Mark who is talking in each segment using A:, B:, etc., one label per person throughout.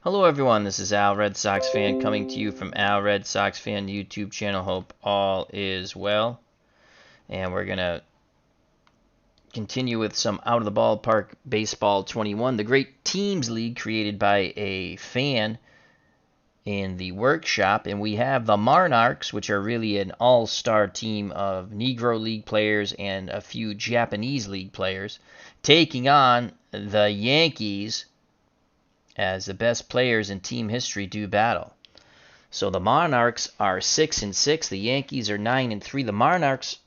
A: Hello everyone, this is Al Red Sox Fan coming to you from Al Red Sox Fan YouTube channel. Hope all is well. And we're going to continue with some Out of the Ballpark Baseball 21, the great teams league created by a fan in the workshop. And we have the Monarchs, which are really an all-star team of Negro League players and a few Japanese League players, taking on the Yankees as the best players in team history do battle. So the Monarchs are 6-6. The Yankees are 9-3. The Monarchs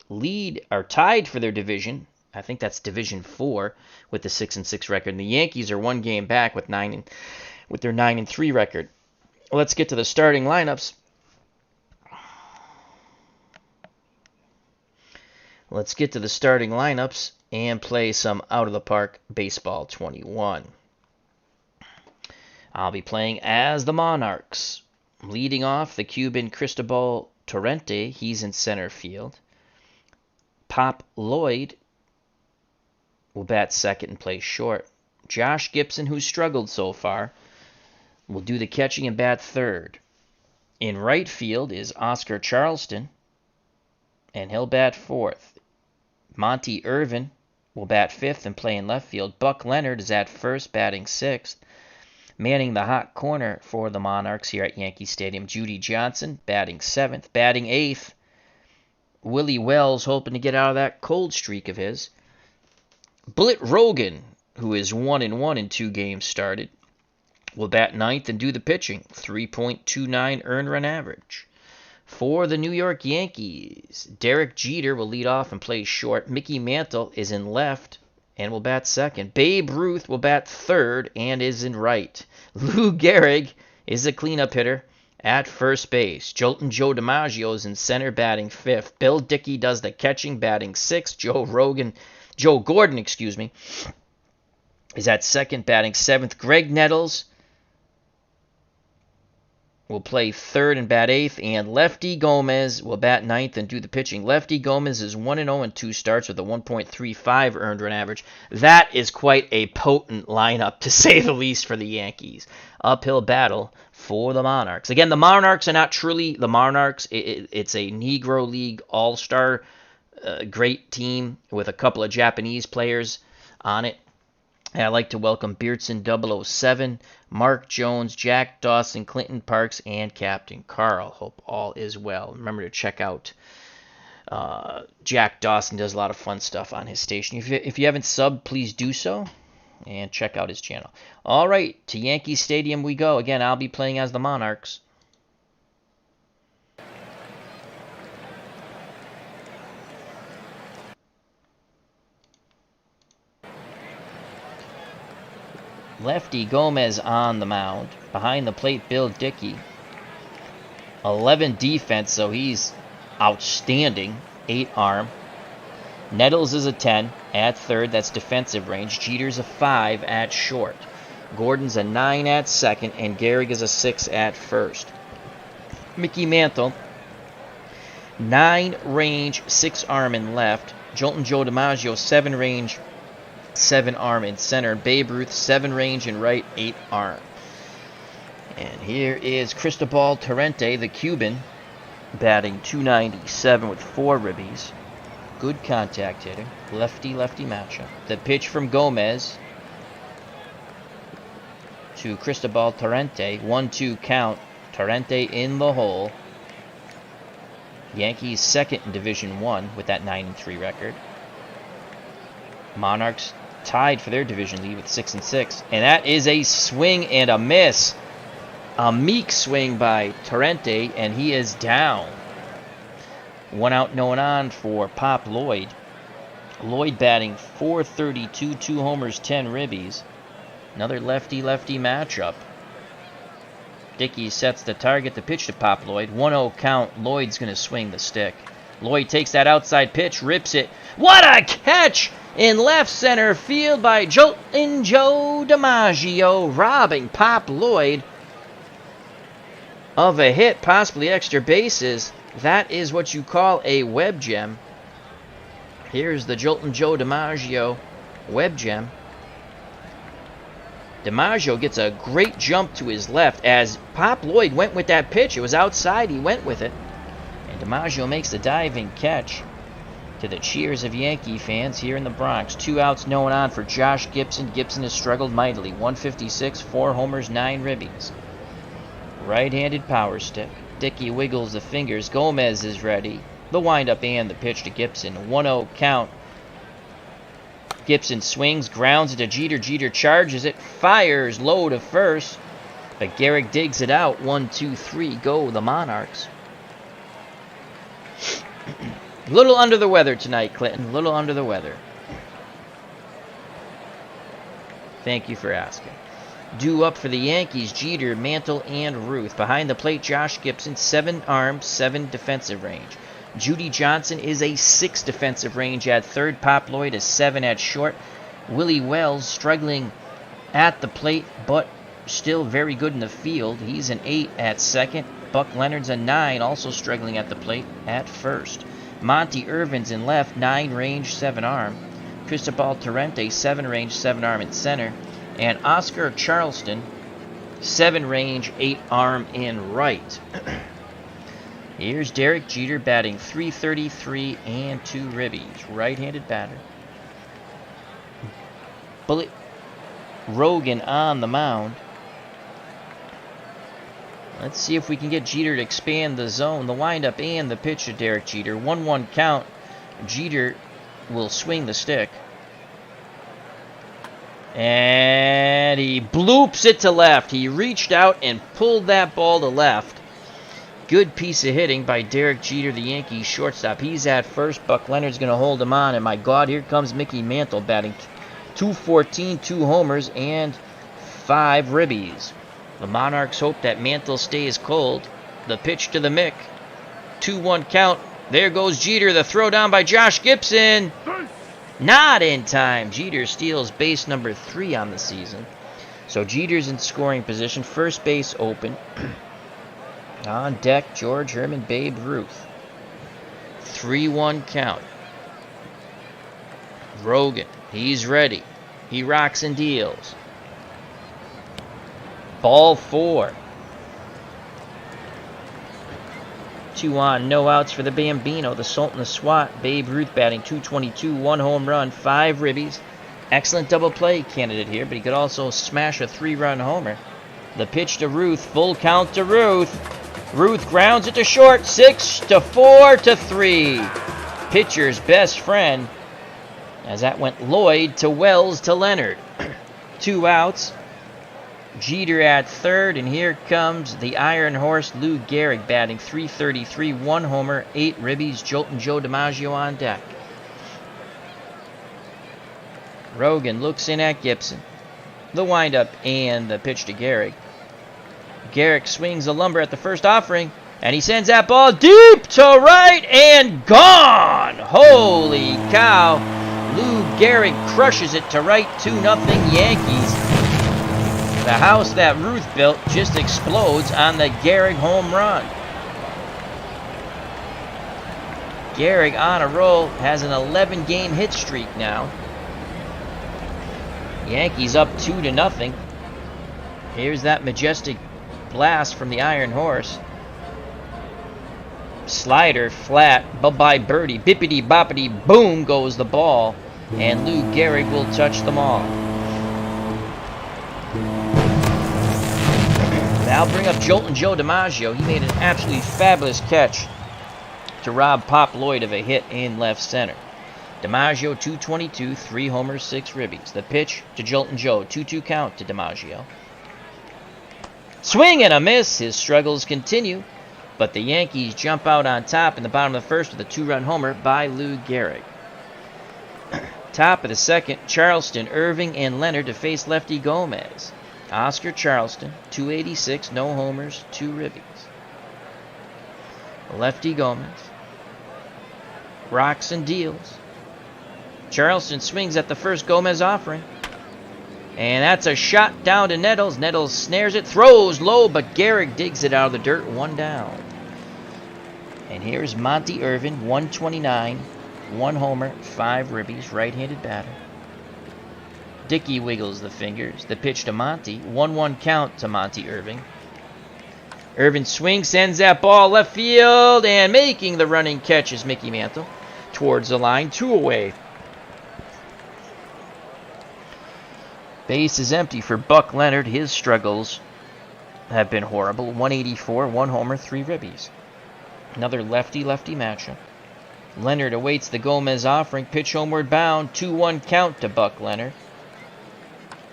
A: are tied for their division. I think that's Division 4 with the 6-6 record. And the Yankees are one game back with their 9-3 record. Let's get to the starting lineups. Let's get to the starting lineups and play some Out of the Park Baseball 21. I'll be playing as the Monarchs. Leading off, the Cuban Cristobal Torrente. He's in center field. Pop Lloyd will bat second and play short. Josh Gibson, who's struggled so far, will do the catching and bat third. In right field is Oscar Charleston, and he'll bat fourth. Monty Irvin will bat fifth and play in left field. Buck Leonard is at first, batting sixth. Manning the hot corner for the Monarchs here at Yankee Stadium, Judy Johnson, batting seventh. Batting eighth, Willie Wells, hoping to get out of that cold streak of his. Blitt Rogan, who is 1-1 in 2 games started, will bat ninth and do the pitching, 3.29 earned run average. For the New York Yankees, Derek Jeter will lead off and play short. Mickey Mantle is in left and will bat second. Babe Ruth will bat third and is in right. Lou Gehrig is a cleanup hitter at first base. Joltin' Joe DiMaggio is in center, batting fifth. Bill Dickey does the catching, batting sixth. Joe Gordon, is at second, batting seventh. Greg Nettles will play third and bat eighth, and Lefty Gomez will bat ninth and do the pitching. Lefty Gomez is 1-0 in 2 starts with a 1.35 earned run average. That is quite a potent lineup, to say the least, for the Yankees. Uphill battle for the Monarchs. Again, the Monarchs are not truly the Monarchs. It's a Negro League all-star great team with a couple of Japanese players on it. And I'd like to welcome Beardson 007, Mark Jones, Jack Dawson, Clinton Parks, and Captain Carl. Hope all is well. Remember to check out Jack Dawson. Does a lot of fun stuff on his station. If you haven't subbed, please do so and check out his channel. All right, to Yankee Stadium we go. Again, I'll be playing as the Monarchs. Lefty Gomez on the mound. Behind the plate, Bill Dickey. 11 defense, so he's outstanding. 8 arm. Nettles is a 10 at third. That's defensive range. Jeter's a 5 at short. Gordon's a 9 at second, and Gehrig is a 6 at first. Mickey Mantle, 9 range, 6 arm in left. Joltin' Joe DiMaggio, 7 range, 7 arm in center. Babe Ruth, 7 range in right, 8 arm. And here is Cristobal Torrente, the Cuban, batting .297 with 4 ribbies. Good contact hitter. Lefty-lefty matchup. The pitch from Gomez to Cristobal Torrente. 1-2 count. Torrente in the hole. Yankees second in Division 1 with that 9-3 record. Monarchs tied for their division lead with 6-6. And that is a swing and a miss. A meek swing by Torrente, and he is down. 1 out, no one on for Pop Lloyd. Lloyd batting .432, 2 homers, 10 ribbies. Another lefty-lefty matchup. Dickey sets the target, the pitch to Pop Lloyd. 1-0 count. Lloyd's going to swing the stick. Lloyd takes that outside pitch, rips it. What a catch in left center field by Joltin' Joe DiMaggio, robbing Pop Lloyd of a hit, possibly extra bases. That is what you call a web gem. Here's the Joltin' Joe DiMaggio web gem. DiMaggio gets a great jump to his left as Pop Lloyd went with that pitch. It was outside. He went with it. And DiMaggio makes the diving catch to the cheers of Yankee fans here in the Bronx. 2 outs, no one on for Josh Gibson. Gibson has struggled mightily. 156, 4 homers, 9 ribbies. Right-handed power stick. Dickey wiggles the fingers. Gomez is ready. The windup and the pitch to Gibson. 1-0 count. Gibson swings, grounds it to Jeter. Jeter charges it, fires low to first. But Gehrig digs it out. 1-2-3, go the Monarchs. A little under the weather tonight, Clinton. A little under the weather. Thank you for asking. Due up for the Yankees, Jeter, Mantle, and Ruth. Behind the plate, Josh Gibson, 7 arms, 7 defensive range. Judy Johnson is a 6 defensive range at third. Pop Lloyd is 7 at short. Willie Wells struggling at the plate, but still very good in the field. He's an 8 at second. Buck Leonard's a 9, also struggling at the plate at first. Monty Irvin's in left, 9 range, 7 arm. Cristobal Torrente, 7 range, 7 arm in center. And Oscar Charleston, 7 range, 8 arm in right. Here's Derek Jeter batting .333 and 2 ribbies. Right-handed batter. Bullet Rogan on the mound. Let's see if we can get Jeter to expand the zone. The windup and the pitch to Derek Jeter. 1-1 count. Jeter will swing the stick. And he bloops it to left. He reached out and pulled that ball to left. Good piece of hitting by Derek Jeter, the Yankees shortstop. He's at first. Buck Leonard's going to hold him on. And my God, here comes Mickey Mantle batting .214, 2 homers, and 5 ribbies. The Monarchs hope that Mantle stays cold. The pitch to the Mick. 2-1 count. There goes Jeter. The throw down by Josh Gibson. Not in time. Jeter steals base number 3 on the season. So Jeter's in scoring position. First base open. On deck, George Herman, Babe Ruth. 3-1 count. Rogan, he's ready. He rocks and deals. Ball 4. 2 on, no outs for the Bambino, the Sultan of SWAT. Babe Ruth batting .222, 1 home run, 5 ribbies. Excellent double play candidate here, but he could also smash a 3-run homer. The pitch to Ruth, full count to Ruth. Ruth grounds it to short, 6-4-3. Pitcher's best friend, as that went Lloyd to Wells to Leonard. 2 outs. Jeter at third, and here comes the Iron Horse, Lou Gehrig, batting .333, 1 homer, 8 ribbies. Joltin' Joe DiMaggio on deck. Rogan looks in at Gibson. The windup and the pitch to Gehrig. Gehrig swings a lumber at the first offering, and he sends that ball deep to right and gone! Holy cow! Lou Gehrig crushes it to right, 2-0 Yankees. The house that Ruth built just explodes on the Gehrig home run. Gehrig on a roll, has an 11-game hit streak now. Yankees up 2-0. Here's that majestic blast from the Iron Horse. Slider flat, bye-bye birdie, bippity boppity boom goes the ball, and Lou Gehrig will touch them all. I'll bring up Joltin' Joe DiMaggio. He made an absolutely fabulous catch to rob Pop Lloyd of a hit in left center. DiMaggio, .222, 3 homers, 6 ribbies. The pitch to Joltin' Joe, 2-2 count to DiMaggio. Swing and a miss. His struggles continue, but the Yankees jump out on top in the bottom of the first with a 2-run homer by Lou Gehrig. Top of the second, Charleston, Irving, and Leonard to face lefty Gomez. Oscar Charleston, .286, no homers, 2 ribbies. Lefty Gomez rocks and deals. Charleston swings at the first Gomez offering. And that's a shot down to Nettles. Nettles snares it, throws low, but Gehrig digs it out of the dirt, 1 down. And here's Monty Irvin, 129, 1 homer, 5 ribbies, right-handed batter. Dickey wiggles the fingers. The pitch to Monty. 1-1 count to Monty Irving. Irvin swings, sends that ball left field, and making the running catch is Mickey Mantle. Towards the line, 2 away. Base is empty for Buck Leonard. His struggles have been horrible. 184, 1 homer, 3 ribbies. Another lefty-lefty matchup. Leonard awaits the Gomez offering. Pitch homeward bound. 2-1 count to Buck Leonard.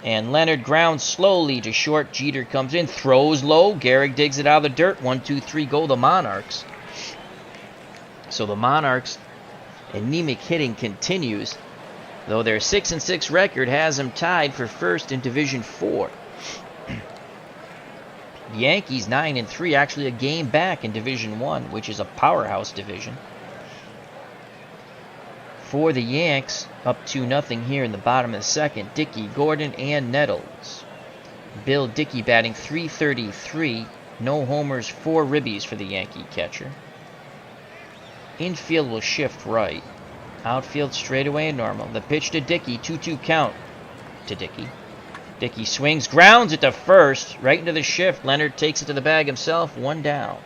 A: And Leonard grounds slowly to short. Jeter comes in, throws low. Gehrig digs it out of the dirt. 1-2-3 go the Monarchs. So the Monarchs' anemic hitting continues, though their 6-6 record has them tied for first in Division 4. The Yankees 9-3, actually a game back in Division 1, which is a powerhouse division. For the Yanks, up 2-0 here in the bottom of the second. Dickey, Gordon, and Nettles. Bill Dickey batting .333, no homers, 4 ribbies for the Yankee catcher. Infield will shift right. Outfield straightaway and normal. The pitch to Dickey, 2-2 count to Dickey. Dickey swings, grounds it to first, right into the shift. Leonard takes it to the bag himself, 1 down.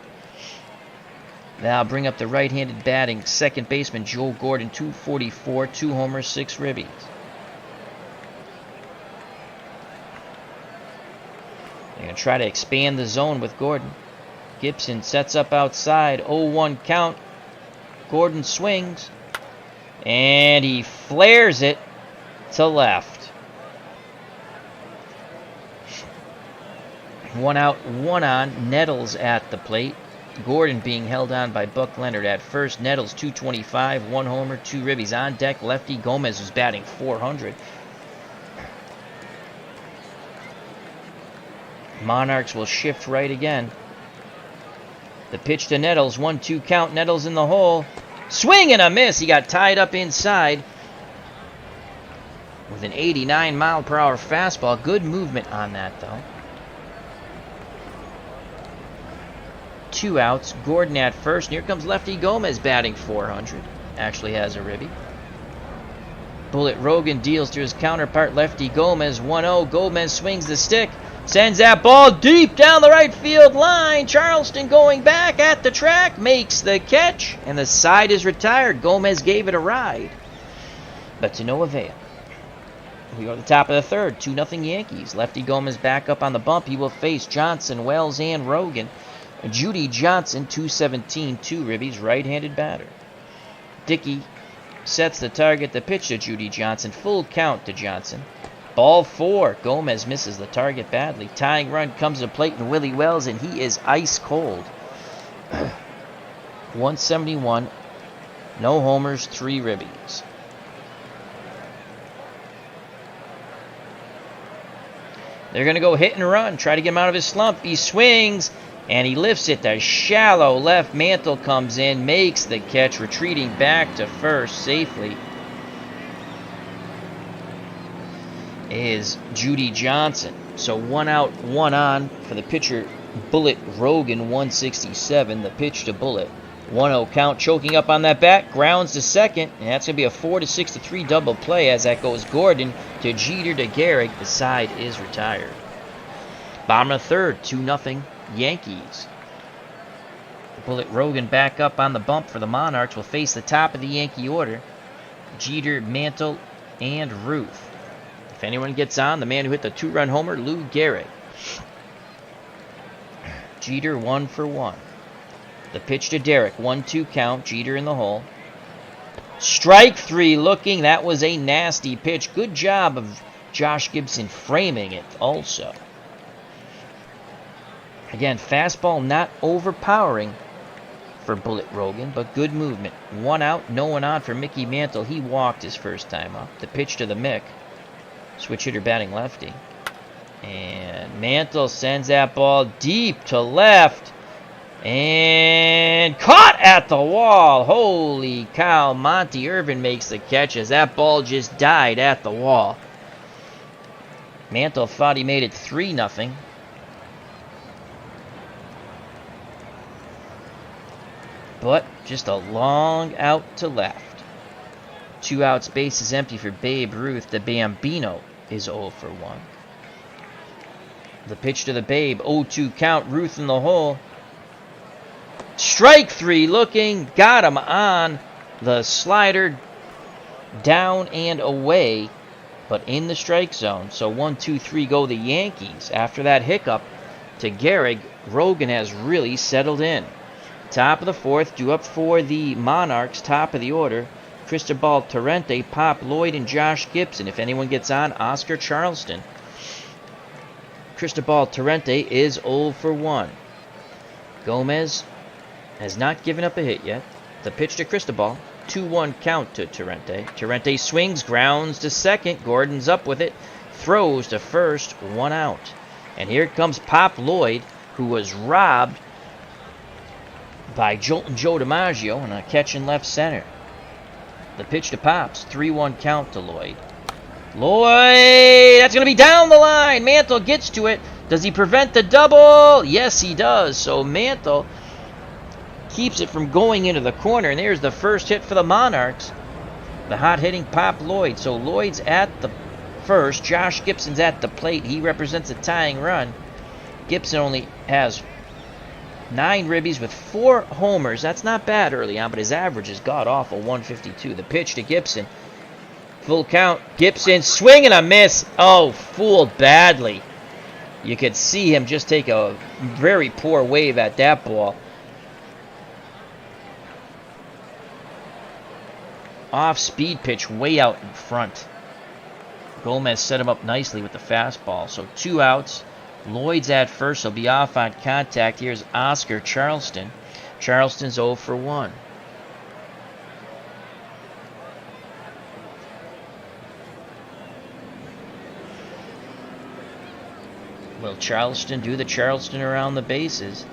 A: Now bring up the right-handed batting second baseman Joe Gordon, .244, 2 homers, 6 ribbies. They're going to try to expand the zone with Gordon. Gibson sets up outside, 0-1 count. Gordon swings, and he flares it to left. 1 out, 1 on. Nettles at the plate. Gordon being held on by Buck Leonard at first. Nettles .225, 1 homer, 2 ribbies. On deck, lefty Gomez was batting .400. Monarchs will shift right again. The pitch to Nettles, 1-2 count. Nettles in the hole. Swing and a miss. He got tied up inside with an 89-mile-per-hour fastball. Good movement on that, though. 2 outs. Gordon at first. And here comes lefty Gomez batting .400. Actually has a ribby. Bullet Rogan deals to his counterpart lefty Gomez. 1-0. Gomez swings the stick. Sends that ball deep down the right field line. Charleston going back at the track. Makes the catch. And the side is retired. Gomez gave it a ride, but to no avail. We go to the top of the third. 2-0 Yankees. Lefty Gomez back up on the bump. He will face Johnson, Wells, and Rogan. Judy Johnson, .217, 2 ribbies, right-handed batter. Dickey sets the target. The pitch to Judy Johnson. Full count to Johnson. Ball 4. Gomez misses the target badly. Tying run comes to plate and Willie Wells, and he is ice cold. 171. No homers, 3 ribbies. They're going to go hit and run. Try to get him out of his slump. He swings, and he lifts it to shallow left. Mantle comes in, makes the catch, retreating back to first safely is Judy Johnson. So 1 out, 1 on for the pitcher, Bullet Rogan, 167. The pitch to Bullet. 1-0 count, choking up on that bat, grounds to second, and that's going to be a 4-6-3 double play as that goes Gordon to Jeter to Gehrig. The side is retired. Bottom of the third, 2-0 Yankees. Bullet Rogan back up on the bump for the Monarchs will face the top of the Yankee order. Jeter, Mantle, and Ruth. If anyone gets on, the man who hit the 2-run homer, Lou Gehrig. Jeter 1 for 1. The pitch to Derek, 1-2 count. Jeter in the hole. Strike 3 looking. That was a nasty pitch. Good job of Josh Gibson framing it also. Again, fastball not overpowering for Bullet Rogan, but good movement. 1 out, no one on for Mickey Mantle. He walked his first time up. The pitch to the Mick. Switch hitter batting lefty. And Mantle sends that ball deep to left. And caught at the wall. Holy cow. Monty Irvin makes the catch as that ball just died at the wall. Mantle thought he made it 3-0. But just a long out to left. 2 outs, base is empty for Babe Ruth. The Bambino is 0 for 1. The pitch to the Babe, 0-2 count, Ruth in the hole. Strike 3 looking, got him on the slider, down and away, but in the strike zone. So 1-2-3 go the Yankees. After that hiccup to Gehrig, Rogan has really settled in. Top of the fourth, due up for the Monarchs, top of the order. Cristobal Torrente, Pop Lloyd, and Josh Gibson. If anyone gets on, Oscar Charleston. Cristobal Torrente is 0 for 1. Gomez has not given up a hit yet. The pitch to Cristobal. 2-1 count to Torrente. Torrente swings, grounds to second. Gordon's up with it. Throws to first, 1 out. And here comes Pop Lloyd, who was robbed by Joltin' Joe DiMaggio on a catch in left center. The pitch to Pops. 3-1 count to Lloyd. Lloyd! That's going to be down the line. Mantle gets to it. Does he prevent the double? Yes, he does. So Mantle keeps it from going into the corner. And there's the first hit for the Monarchs. The hot-hitting Pop Lloyd. So Lloyd's at the first. Josh Gibson's at the plate. He represents a tying run. Gibson only has 9 ribbies with 4 homers. That's not bad early on, but his average is god-awful, 152. The pitch to Gibson. Full count. Gibson, swing and a miss. Oh, fooled badly. You could see him just take a very poor wave at that ball. Off-speed pitch way out in front. Gomez set him up nicely with the fastball. So 2 outs. Lloyd's at first. He'll be off on contact. Here's Oscar Charleston. Charleston's 0 for 1. Will Charleston do the Charleston around the bases?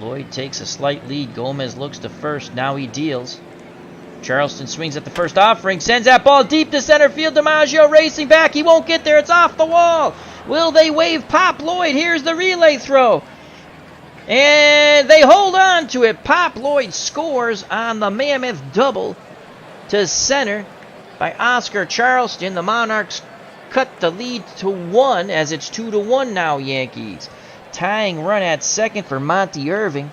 A: Lloyd takes a slight lead. Gomez looks to first. Now he deals. Charleston swings at the first offering. Sends that ball deep to center field. DiMaggio racing back. He won't get there. It's off the wall. Will they wave Pop Lloyd? Here's the relay throw. And they hold on to it. Pop Lloyd scores on the mammoth double to center by Oscar Charleston. The Monarchs cut the lead to 1 as it's 2-1 now, Yankees. Tying run at second for Monty Irving.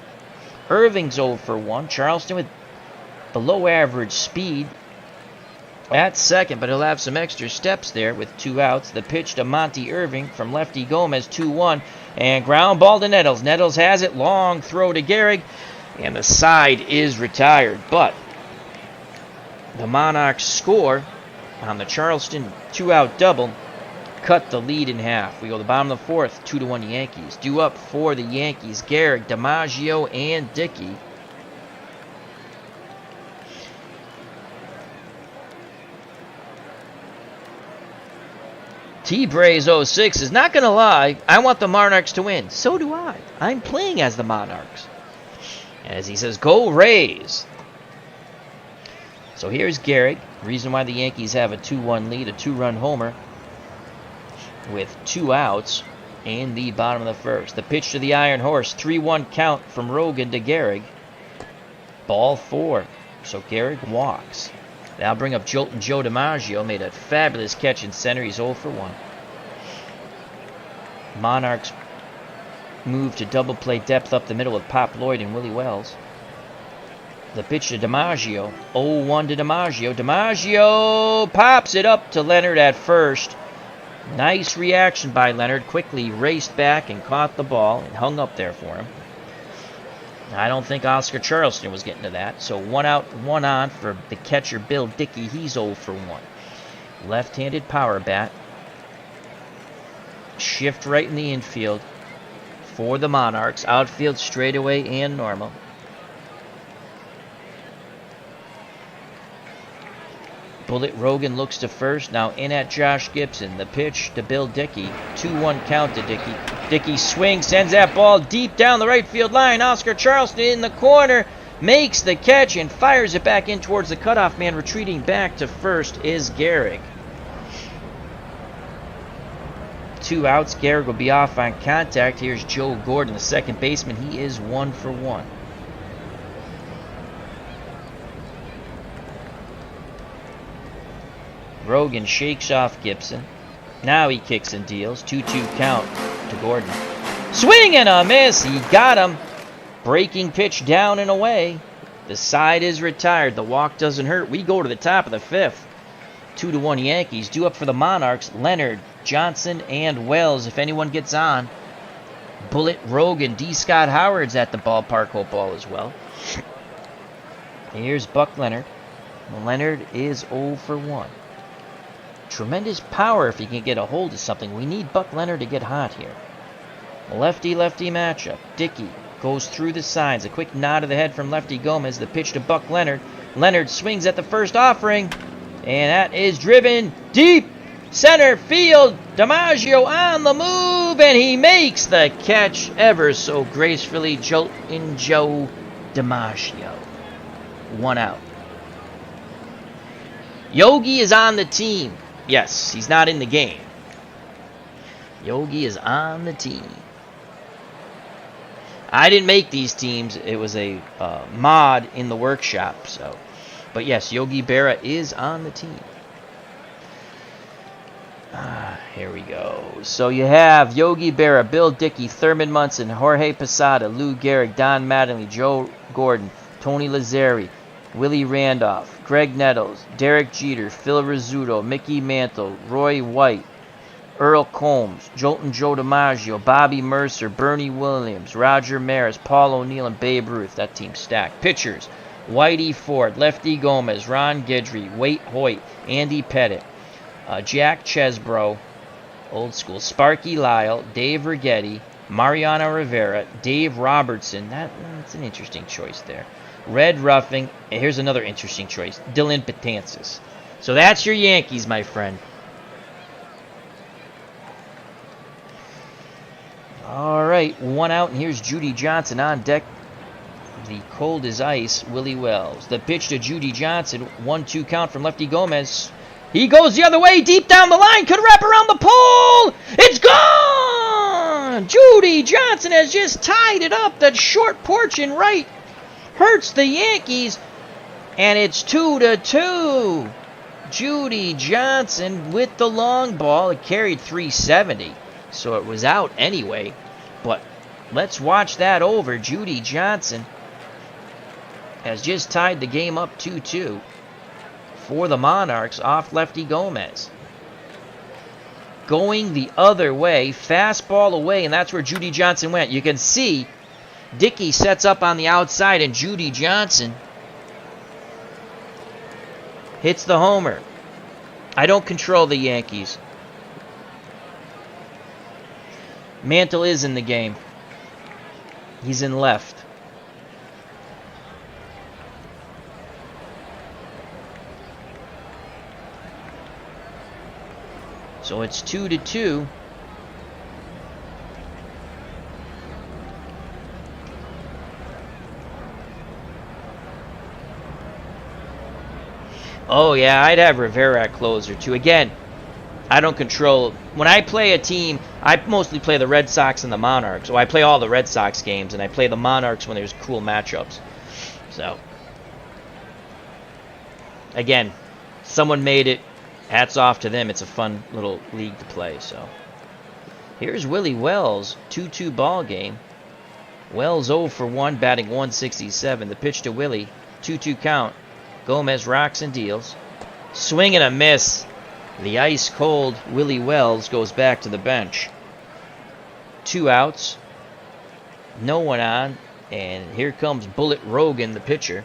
A: Irving's 0 for 1. Charleston with below average speed at second, but he'll have some extra steps there with 2 outs. The pitch to Monty Irving from lefty Gomez, 2-1, and ground ball to Nettles. Nettles has it, long throw to Gehrig, and the side is retired. But the Monarchs score on the Charleston 2-out double, cut the lead in half. We go to the bottom of the fourth, 2-1 Yankees. Due up for the Yankees, Gehrig, DiMaggio, and Dickey. T-Braze 06 is not going to lie. I want the Monarchs to win. So do I. I'm playing as the Monarchs. As he says, go Rays. So here's Gehrig. Reason why the Yankees have a 2-1 lead, a 2-run homer with 2 outs in the bottom of the first. The pitch to the Iron Horse, 3-1 count from Rogan to Gehrig. Ball 4. So Gehrig walks. That'll bring up Joltin' Joe DiMaggio. Made a fabulous catch in center. He's 0 for 1. Monarchs move to double play depth up the middle with Pop Lloyd and Willie Wells. The pitch to DiMaggio. 0-1 to DiMaggio. DiMaggio pops it up to Leonard at first. Nice reaction by Leonard. Quickly raced back and caught the ball and hung up there for him. I don't think Oscar Charleston was getting to that. So 1 out, 1 on for the catcher Bill Dickey. He's 0 for 1. Left-handed power bat. Shift right in the infield for the Monarchs. Outfield straightaway and normal. Bullet Rogan looks to first. Now in at Josh Gibson. The pitch to Bill Dickey. 2-1 count to Dickey. Dickey swings, sends that ball deep down the right field line. Oscar Charleston in the corner makes the catch and fires it back in towards the cutoff man. Retreating back to first is Gehrig. 2 outs. Gehrig will be off on contact. Here's Joe Gordon, the second baseman. He is 1 for 1. Rogan shakes off Gibson. Now he kicks and deals. 2-2 count to Gordon. Swing and a miss. He got him. Breaking pitch down and away. The side is retired. The walk doesn't hurt. We go to the top of the fifth. 2-1 Yankees. Due up for the Monarchs. Leonard, Johnson, and Wells. If anyone gets on. Bullet, Rogan, D. Scott Howard's at the ballpark. Hope all is well. Here's Buck Leonard. Leonard is 0 for 1. Tremendous power if he can get a hold of something. We need Buck Leonard to get hot here. Lefty-lefty matchup. Dickey goes through the signs. A quick nod of the head from Lefty Gomez. The pitch to Buck Leonard. Leonard swings at the first offering. And that is driven deep. Center field. DiMaggio on the move. And he makes the catch ever so gracefully. Joltin' Joe DiMaggio. 1 out. Yogi is on the team. Yes, he's not in the game. Yogi is on the team. I didn't make these teams. It was a mod in the workshop. So, but yes, Yogi Berra is on the team. Here we go. So you have Yogi Berra, Bill Dickey, Thurman Munson, Jorge Posada, Lou Gehrig, Don Mattingly, Joe Gordon, Tony Lazzari, Willie Randolph, Greg Nettles, Derek Jeter, Phil Rizzuto, Mickey Mantle, Roy White, Earl Combs, Joltin' Joe DiMaggio, Bobby Mercer, Bernie Williams, Roger Maris, Paul O'Neill, and Babe Ruth. That team's stacked. Pitchers, Whitey Ford, Lefty Gomez, Ron Guidry, Wade Hoyt, Andy Pettit, Jack Chesbro, old school, Sparky Lyle, Dave Righetti, Mariano Rivera, Dave Robertson. That's an interesting choice there. Red Ruffing, and here's another interesting choice, Dylan Betances. So that's your Yankees, my friend. All right, 1 out, and here's Judy Johnson on deck. The cold as ice, Willie Wells. The pitch to Judy Johnson, 1-2 count from Lefty Gomez. He goes the other way, deep down the line, could wrap around the pole. It's gone! Judy Johnson has just tied it up. That short porch in right hurts the Yankees, and it's 2-2. Judy Johnson with the long ball. It carried 370, so it was out anyway. But let's watch that over. Judy Johnson has just tied the game up 2-2 for the Monarchs off Lefty Gomez. Going the other way, fastball away, and that's where Judy Johnson went. You can see Dickey sets up on the outside, and Judy Johnson hits the homer. I don't control the Yankees. Mantle is in the game. He's in left. So it's 2-2. Oh, yeah, I'd have Rivera at closer, too. Again, I don't control. When I play a team, I mostly play the Red Sox and the Monarchs. So I play all the Red Sox games, and I play the Monarchs when there's cool matchups. So, again, someone made it. Hats off to them. It's a fun little league to play. So, here's Willie Wells, 2-2 ball game. Wells 0 for 1, batting 167. The pitch to Willie, 2-2 count. Gomez rocks and deals. Swing and a miss. The ice-cold Willie Wells goes back to the bench. 2 outs. No one on. And here comes Bullet Rogan, the pitcher.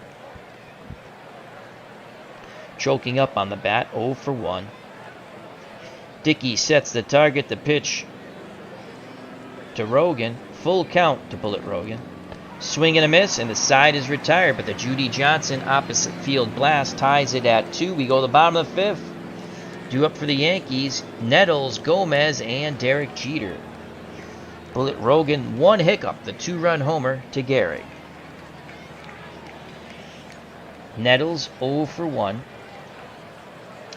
A: Choking up on the bat, 0 for 1. Dickey sets the target, the pitch to Rogan. Full count to Bullet Rogan. Swing and a miss, and the side is retired, but the Judy Johnson opposite field blast ties it at 2. We go to the bottom of the 5th. Due up for the Yankees, Nettles, Gomez, and Derek Jeter. Bullet Rogan, 1 hiccup, the 2-run homer to Gehrig. Nettles, 0 for 1.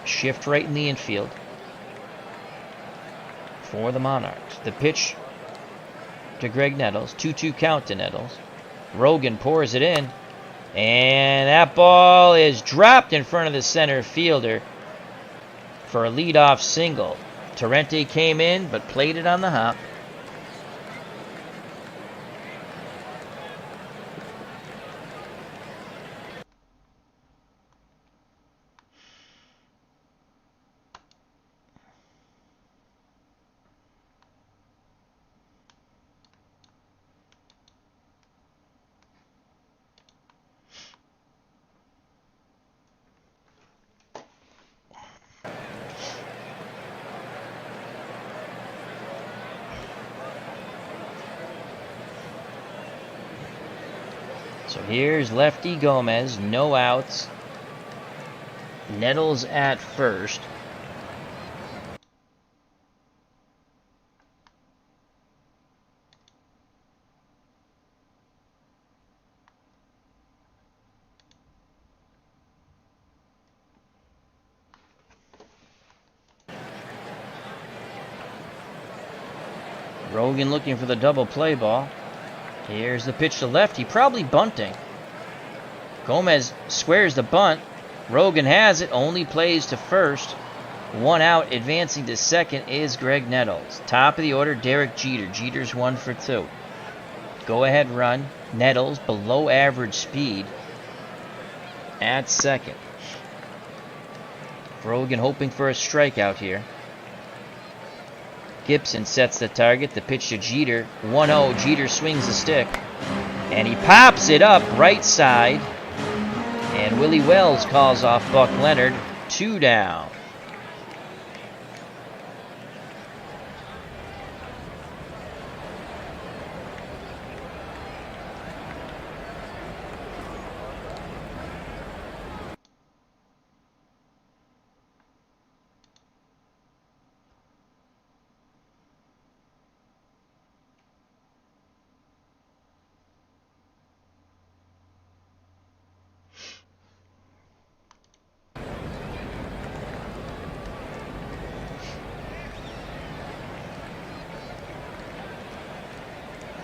A: Shift right in the infield for the Monarchs. The pitch to Greg Nettles, 2-2 count to Nettles. Rogan pours it in, and that ball is dropped in front of the center fielder for a leadoff single. Torrente came in, but played it on the hop. So here's lefty Gomez, no outs. Nettles at first. Rogan looking for the double play ball. Here's the pitch to lefty, probably bunting. Gomez squares the bunt. Rogan has it, only plays to first. One out, advancing to second is Greg Nettles. Top of the order, Derek Jeter. Jeter's 1 for 2. Go ahead run. Nettles, below average speed at second. Rogan hoping for a strikeout here. Gibson sets the target. The pitch to Jeter. 1-0. Jeter swings the stick. And he pops it up right side. And Willie Wells calls off Buck Leonard. 2 down.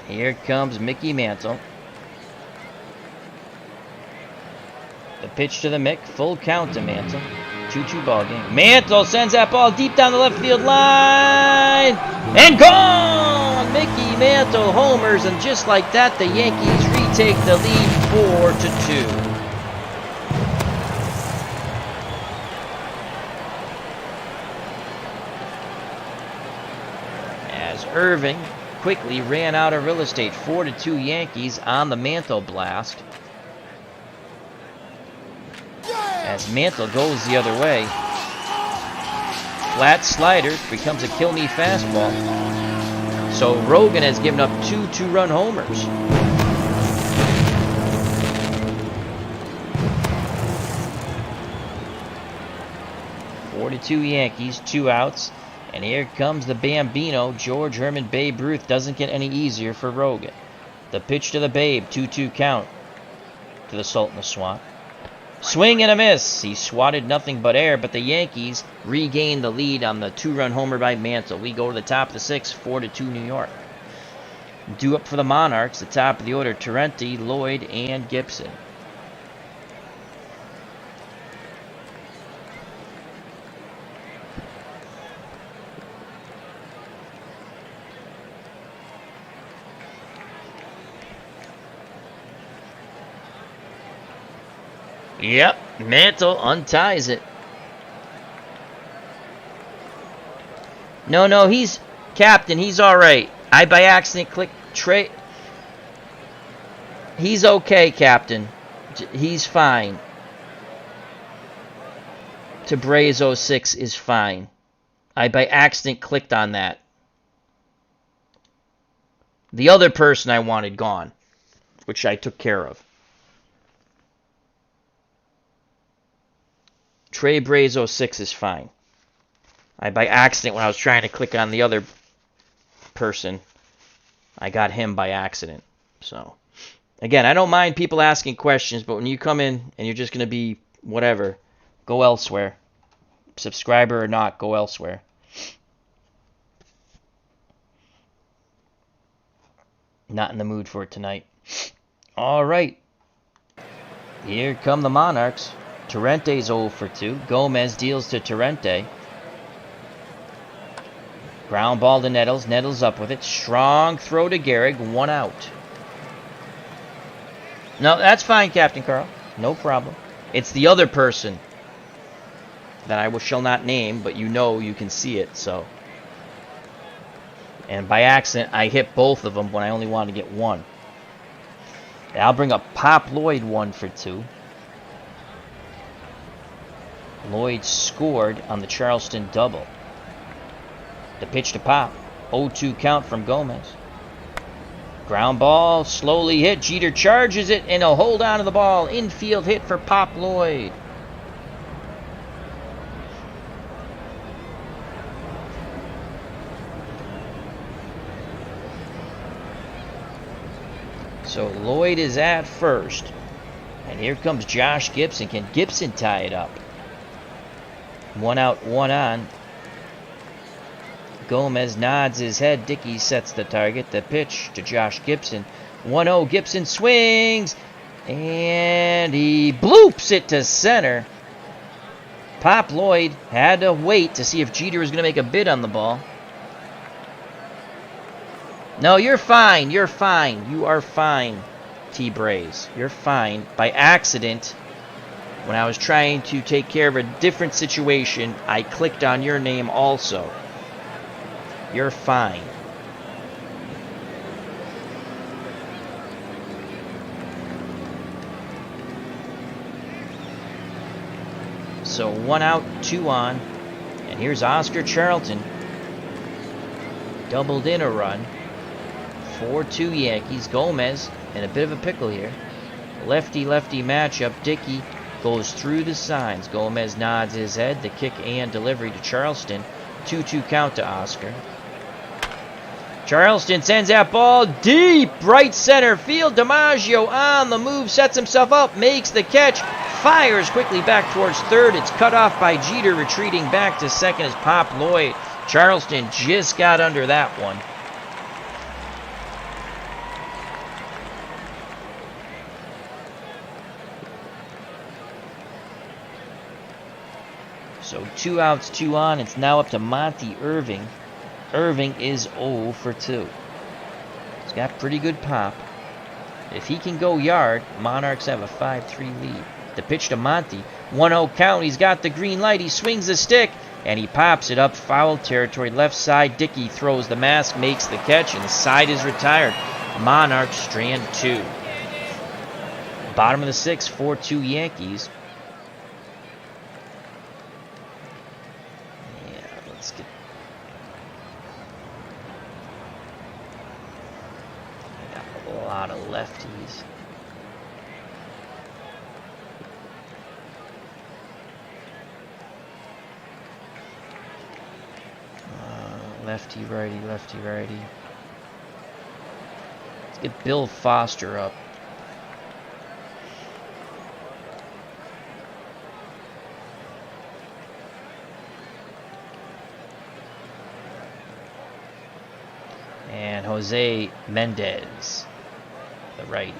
A: Here comes Mickey Mantle. The pitch to the Mick. Full count to Mantle. 2-2 ball game. Mantle sends that ball deep down the left field line. And gone! Mickey Mantle homers. And just like that, the Yankees retake the lead 4-2. As Irving quickly ran out of real estate. 4-2 Yankees on the Mantle blast. As Mantle goes the other way. Flat slider becomes a kill me fastball. So Rogan has given up 2 two-run homers. .42 Yankees, 2 outs. And here comes the Bambino. George Herman Babe Ruth. Doesn't get any easier for Rogan. The pitch to the Babe. 2-2 count to the Sultan of Swat. Swing and a miss. He swatted nothing but air, but the Yankees regain the lead on the 2-run homer by Mantle. We go to the top of the 6th, 4-2 New York. Due up for the Monarchs, the top of the order, Torrente, Lloyd, and Gibson. Yep, Mantle unties it. No, he's captain. He's all right. I by accident clicked trade. He's okay, Captain. He's fine. Tabraze 06 is fine. I by accident clicked on that. The other person I wanted gone, which I took care of. Trey Braze 06 is fine. I by accident, when I was trying to click on the other person, I got him by accident. So, again, I don't mind people asking questions, but when you come in and you're just going to be whatever, go elsewhere. Subscriber or not, go elsewhere. Not in the mood for it tonight. All right. Here come the Monarchs. Torrente's 0 for 2. Gomez deals to Torrente. Ground ball to Nettles. Nettles up with it. Strong throw to Gehrig. 1 out. No, that's fine, Captain Carl. No problem. It's the other person that I shall not name, but you can see it, so. And by accident, I hit both of them when I only wanted to get one. I'll bring up Pop Lloyd 1 for 2. Lloyd scored on the Charleston double. The pitch to Pop. 0-2 count from Gomez. Ground ball, slowly hit. Jeter charges it, and he'll hold on to the ball. Infield hit for Pop Lloyd. So Lloyd is at first. And here comes Josh Gibson. Can Gibson tie it up? 1 out, 1 on. Gomez nods his head. Dickey sets the target. The pitch to Josh Gibson. 1-0. Gibson swings. And he bloops it to center. Pop Lloyd had to wait to see if Jeter was going to make a bid on the ball. No, you're fine. You're fine. You are fine, T-Braze. You're fine. By accident, when I was trying to take care of a different situation, I clicked on your name also. You're fine. So 1 out, 2 on. And here's Oscar Charlton. Doubled in a run. 4-2 Yankees. Gomez in a bit of a pickle here. Lefty-lefty matchup. Dickey goes through the signs. Gomez nods his head. The kick and delivery to Charleston. 2-2 count to Oscar. Charleston sends that ball deep right center field. DiMaggio on the move. Sets himself up. Makes the catch. Fires quickly back towards third. It's cut off by Jeter. Retreating back to second is Pop Lloyd. Charleston just got under that one. So 2 outs, 2 on. It's now up to Monty Irving. Irving is 0 for 2. He's got pretty good pop. If he can go yard, Monarchs have a 5-3 lead. The pitch to Monty. 1-0 count. He's got the green light. He swings the stick, and he pops it up foul territory. Left side. Dickey throws the mask, makes the catch, and the side is retired. Monarchs strand 2. Bottom of the 6th, 4-2 Yankees. A lot of lefties. Lefty, righty, lefty, righty. Let's get Bill Foster up. And Jose Mendez, the righty.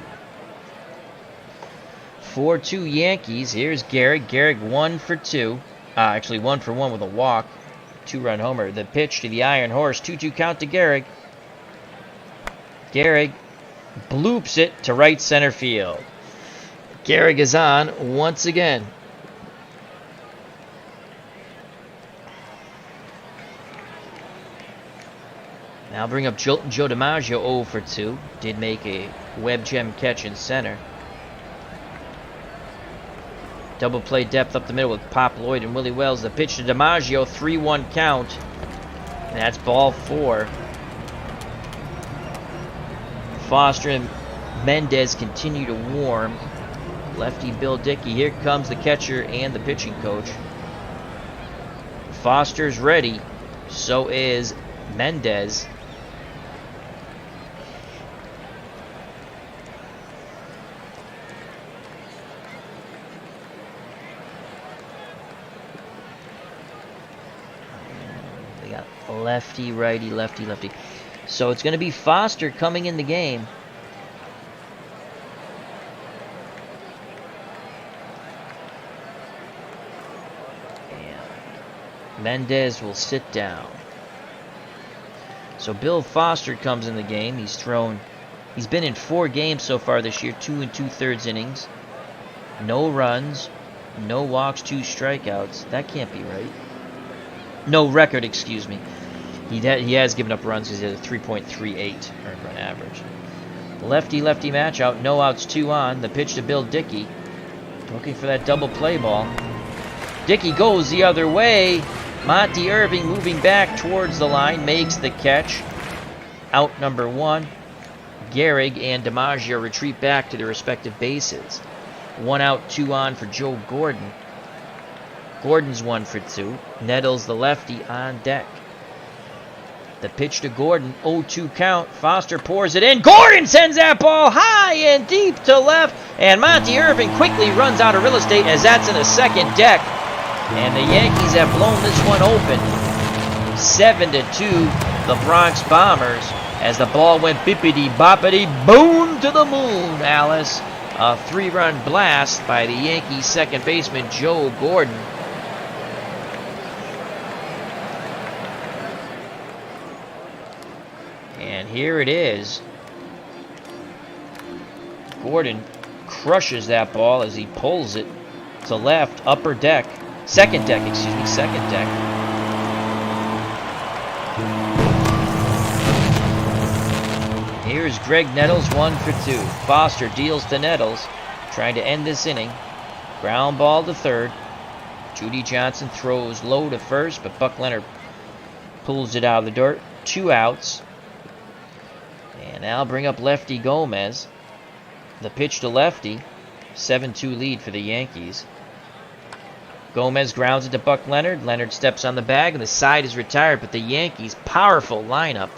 A: 4-2 Yankees. Here's Gehrig. Gehrig 1 for 2. Actually 1 for 1 with a walk. 2-run homer. The pitch to the Iron Horse. 2-2 count to Gehrig. Gehrig bloops it to right center field. Gehrig is on once again. Now bring up Joe DiMaggio 0 for 2. Did make a web gem catch in center. Double play depth up the middle with Pop Lloyd and Willie Wells. The pitch to DiMaggio, 3-1 count. And that's ball 4. Foster and Mendez continue to warm. Lefty Bill Dickey. Here comes the catcher and the pitching coach. Foster's ready. So is Mendez. Lefty, righty, lefty, lefty. So it's going to be Foster coming in the game. And Mendez will sit down. So Bill Foster comes in the game. He's been in 4 games so far this year, 2 2/3 innings. No runs, no walks, 2 strikeouts. That can't be right. No record, excuse me. He has given up runs because he has a 3.38 earned run average. Lefty-lefty match out, no outs, 2 on. The pitch to Bill Dickey. Looking for that double play ball. Dickey goes the other way. Monty Irving moving back towards the line, makes the catch. Out number 1. Gehrig and DiMaggio retreat back to their respective bases. 1 out, 2 on for Joe Gordon. Gordon's 1 for 2. Nettles, the lefty, on deck. The pitch to Gordon, 0-2 count. Foster pours it in. Gordon sends that ball high and deep to left. And Monty Irving quickly runs out of real estate as that's in the second deck. And the Yankees have blown this one open. 7-2, the Bronx Bombers. As the ball went bippity-boppity boom to the moon, Alice. A 3-run blast by the Yankees second baseman Joe Gordon. And here it is. Gordon crushes that ball as he pulls it to left, upper deck. Second deck. Here's Greg Nettles, 1 for 2. Foster deals to Nettles, trying to end this inning. Ground ball to third. Judy Johnson throws low to first, but Buck Leonard pulls it out of the dirt. 2 outs. And now I'll bring up lefty Gomez. The pitch to lefty. 7-2 lead for the Yankees. Gomez grounds it to Buck Leonard. Leonard steps on the bag, and the side is retired, but the Yankees' powerful lineup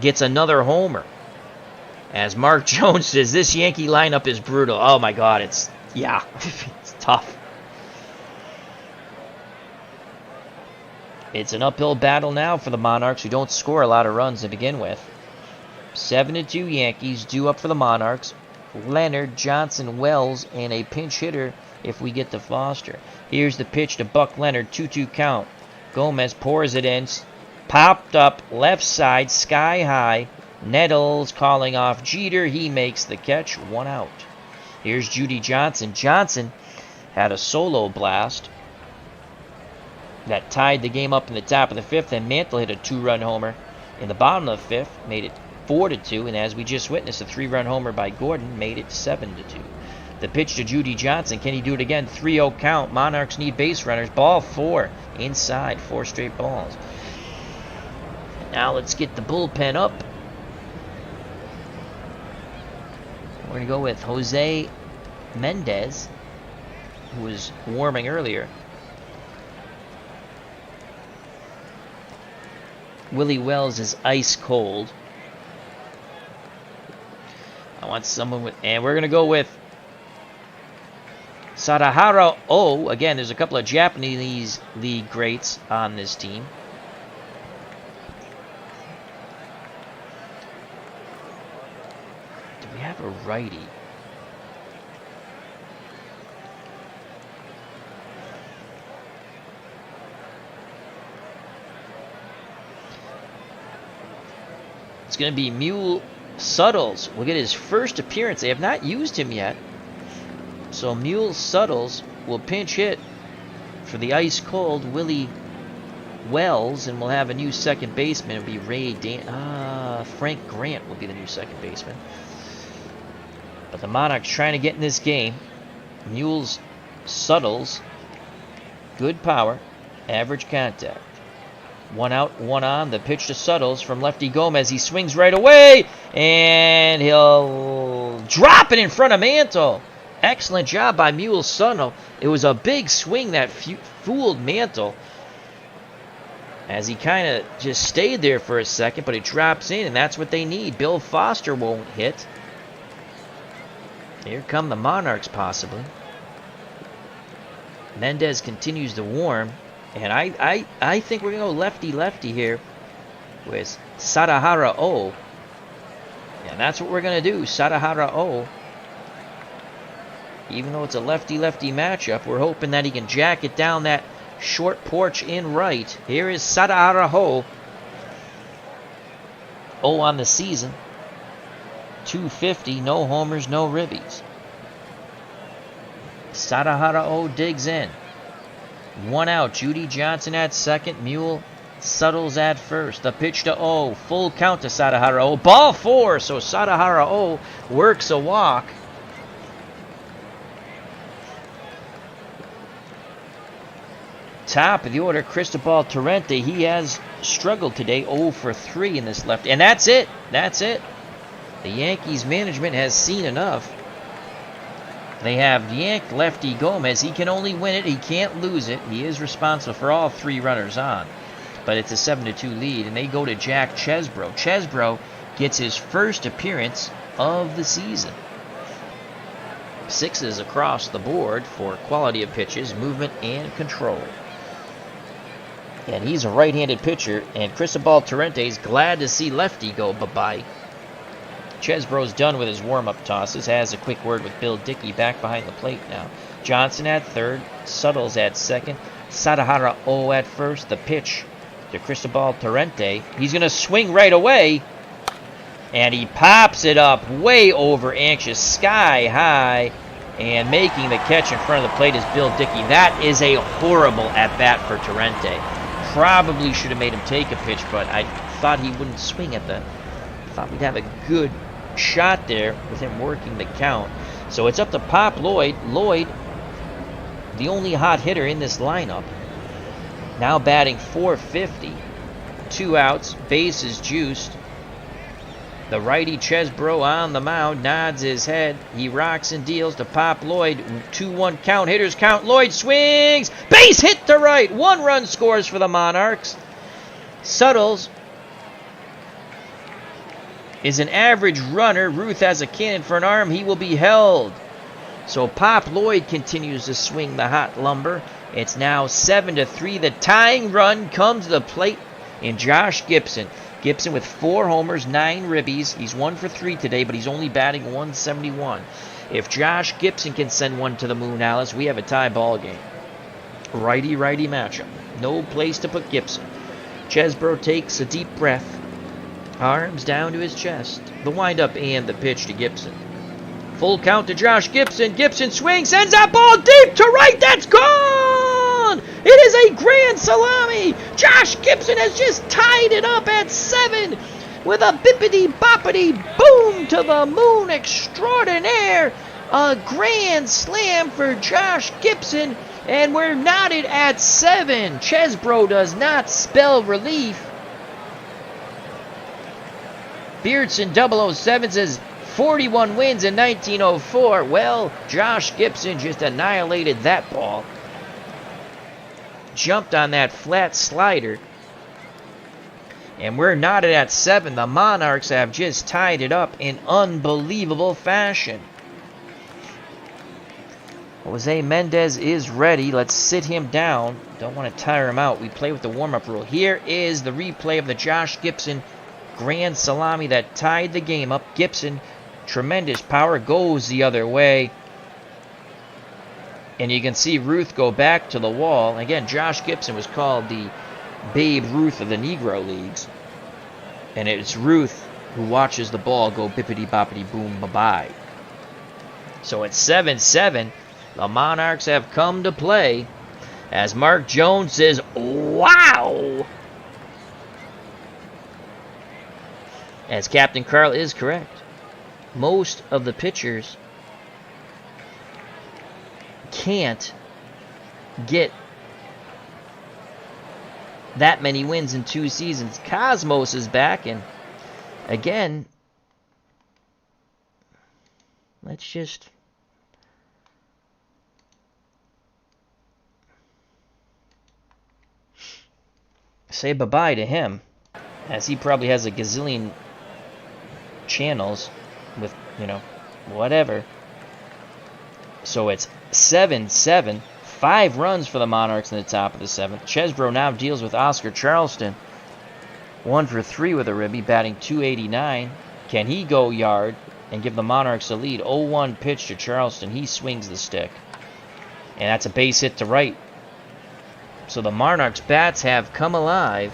A: gets another homer. As Mark Jones says, this Yankee lineup is brutal. Oh my God, it's tough. It's an uphill battle now for the Monarchs, who don't score a lot of runs to begin with. 7-2 Yankees due up for the Monarchs. Leonard, Johnson, Wells, and a pinch hitter if we get to Foster. Here's the pitch to Buck Leonard, 2-2 count. Gomez pours it in. Popped up left side, sky high. Nettles calling off Jeter. He makes the catch. 1 out. Here's Judy Johnson. Johnson had a solo blast that tied the game up in the top of the 5th, and Mantle hit a 2-run homer in the bottom of the 5th, made it 4-2, and as we just witnessed, a 3-run homer by Gordon made it 7-2. The pitch to Judy Johnson. Can he do it again? 3-0 count. Monarchs need base runners. Ball 4. Inside. 4 straight balls. Now let's get the bullpen up. We're going to go with Jose Mendez, who was warming earlier. Willie Wells is ice cold. I want someone with... And we're going to go with Sadahara O. Again, there's a couple of Japanese league greats on this team. Do we have a righty? It's going to be Mule Suttles. We'll get his first appearance. They have not used him yet. So Mule Suttles will pinch hit for the ice-cold Willie Wells, and we'll have a new second baseman. It'll be Frank Grant will be the new second baseman. But the Monarchs trying to get in this game. Mules Suttles, good power, average contact. 1 out, 1 on. The pitch to Suttles from lefty Gomez. He swings right away, and he'll drop it in front of Mantle. Excellent job by Mule Suttles. It was a big swing that fooled Mantle, as he kind of just stayed there for a second, but it drops in, and that's what they need. Bill Foster won't hit. Here come the Monarchs, possibly. Mendez continues to warm. And I think we're going to go lefty-lefty here with Sadahara O. And that's what we're going to do, Sadahara O. Even though it's a lefty-lefty matchup, we're hoping that he can jack it down that short porch in right. Here is Sadahara O. 0 on the season. 250, no homers, no ribbies. Sadahara digs in. 1 out. Judy Johnson at second. Mule Suttles at first. The pitch to O. Full count to Sadahara. Ball 4. So Sadahara works a walk. Top of the order, Cristobal Torrente. He has struggled today. 0 for 3 in this left. And that's it. That's it. The Yankees management has seen enough. They have yanked lefty Gomez. He can only win it. He can't lose it. He is responsible for all 3 runners on. But it's a 7-2 lead, and they go to Jack Chesbro. Chesbro gets his first appearance of the season. 6s across the board for quality of pitches, movement, and control. And he's a right-handed pitcher, and Cristobal Torrente is glad to see lefty go bye-bye. Chesbro's done with his warm-up tosses, has a quick word with Bill Dickey back behind the plate now. Johnson at third, Suttles at second, Sadahara at first. The pitch to Cristobal Torrente. He's going to swing right away, and he pops it up way over anxious, sky high, and making the catch in front of the plate is Bill Dickey. That is a horrible at-bat for Torrente. Probably should have made him take a pitch, but I thought he wouldn't swing at the... Thought we'd have a good shot there with him working the count. So it's up to Pop Lloyd. Lloyd, the only hot hitter in this lineup, now batting .450. 2 outs, bases juiced. The righty Chesbro on the mound, nods his head. He rocks and deals to Pop Lloyd. 2-1 count, hitters count. Lloyd swings, base hit to right. 1 run scores for the Monarchs. Suttles is an average runner. Ruth has a cannon for an arm. He will be held. So Pop Lloyd continues to swing the hot lumber. It's now 7-3. The tying run comes to the plate in Josh Gibson. Gibson with 4 homers, 9 ribbies. He's 1 for 3 today, but he's only batting .171. If Josh Gibson can send one to the moon, Alice, we have a tie ball game. Righty-righty matchup. No place to put Gibson. Chesbro takes a deep breath. Arms down to his chest. The windup and the pitch to Gibson. Full count to Josh Gibson. Gibson swings, sends that ball deep to right. That's gone! It is a grand salami. Josh Gibson has just tied it up at 7 with a bippity-boppity boom to the moon extraordinaire. A grand slam for Josh Gibson, and we're knotted at 7. Chesbro does not spell relief. Beardson 007 says 41 wins in 1904. Well, Josh Gibson just annihilated that ball. Jumped on that flat slider. And we're knotted at 7. The Monarchs have just tied it up in unbelievable fashion. Jose Mendez is ready. Let's sit him down. Don't want to tire him out. We play with the warm-up rule. Here is the replay of the Josh Gibson grand salami that tied the game up. Gibson, tremendous power, goes the other way. And you can see Ruth go back to the wall. Again, Josh Gibson was called the Babe Ruth of the Negro Leagues. And it's Ruth who watches the ball go bippity-boppity-boom, bye-bye. So it's 7-7. The Monarchs have come to play. As Mark Jones says, wow! As Captain Carl is correct. Most of the pitchers can't get that many wins in 2 seasons. Cosmos is back, and again, let's just say bye-bye to him, as he probably has a gazillion channels with, whatever. So it's 7-7. 5 runs for the Monarchs in the top of the 7th. Chesbro now deals with Oscar Charleston. 1 for 3 with a ribby, batting .289. Can he go yard and give the Monarchs a lead? 0-1 pitch to Charleston. He swings the stick. And that's a base hit to right. So the Monarchs bats have come alive.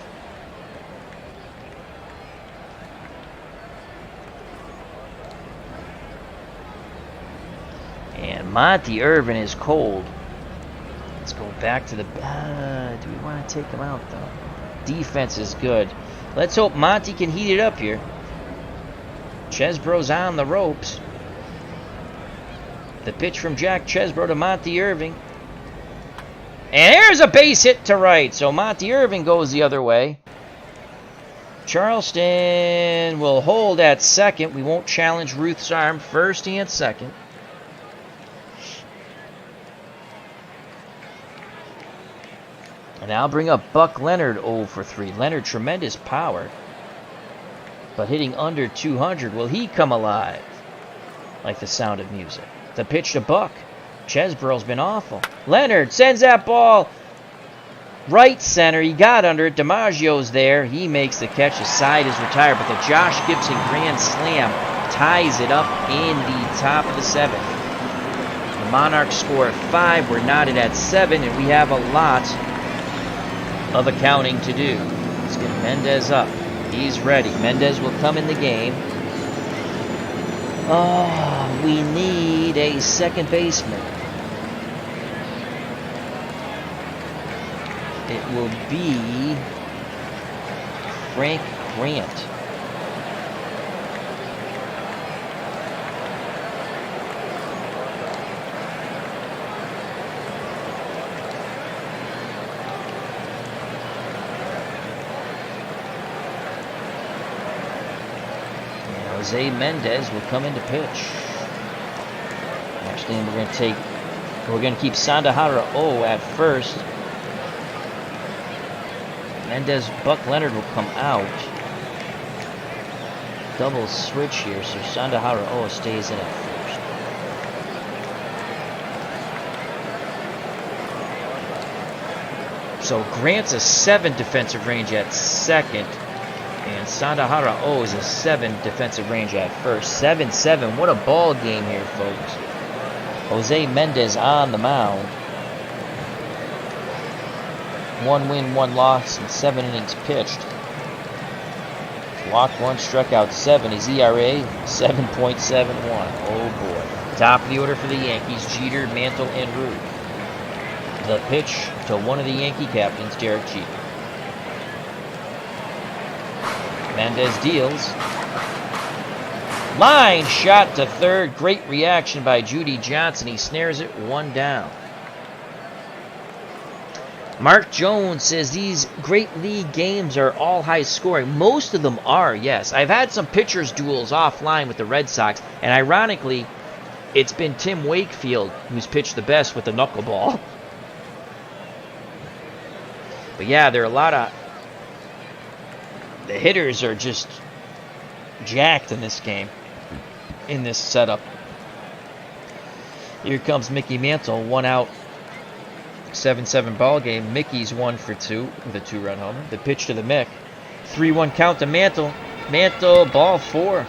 A: And Monty Irvin is cold. Let's go back to the... do we want to take him out, though? Defense is good. Let's hope Monty can heat it up here. Chesbro's on the ropes. The pitch from Jack Chesbro to Monty Irvin. And there's a base hit to right. So Monty Irvin goes the other way. Charleston will hold at second. We won't challenge Ruth's arm. First and second. And I'll bring up Buck Leonard 0 for 3. Leonard, tremendous power. But hitting under 200. Will he come alive? Like the sound of music. The pitch to Buck. Chesbro's been awful. Leonard sends that ball right center. He got under it. DiMaggio's there. He makes the catch. His side is retired. But the Josh Gibson grand slam ties it up in the top of the 7th. The Monarchs score at 5. We're knotted at 7. And we have a lot of accounting to do. Let's get Mendez up. He's ready. Mendez will come in the game. Oh, we need a second baseman. It will be Frank Grant. Jose Mendez will come into pitch. Actually, we're going to keep Sandahara O at first. Mendez, Buck Leonard will come out. Double switch here, so Sandahara O stays in at first. So Grant's a 7 defensive range at second. And Sandahara O is a 7 defensive range at first. 7-7. What a ball game here, folks. Jose Mendez on the mound. 1 win, 1 loss, and 7 innings pitched. Walked 1, struck out 7. His ERA, 7.71. Oh, boy. Top of the order for the Yankees, Jeter, Mantle, and Ruth. The pitch to one of the Yankee captains, Derek Jeter. Mendez deals. Line shot to third. Great reaction by Judy Johnson. He snares it 1 down. Mark Jones says these great league games are all high scoring. Most of them are, yes. I've had some pitchers duels offline with the Red Sox, and ironically, it's been Tim Wakefield who's pitched the best with the knuckleball. But yeah, there are a lot of... The hitters are just jacked in this game, in this setup. Here comes Mickey Mantle, 1 out, 7-7 ball game. Mickey's 1 for 2 with a 2-run homer. The pitch to the Mick. 3-1 count to Mantle. Mantle, ball 4.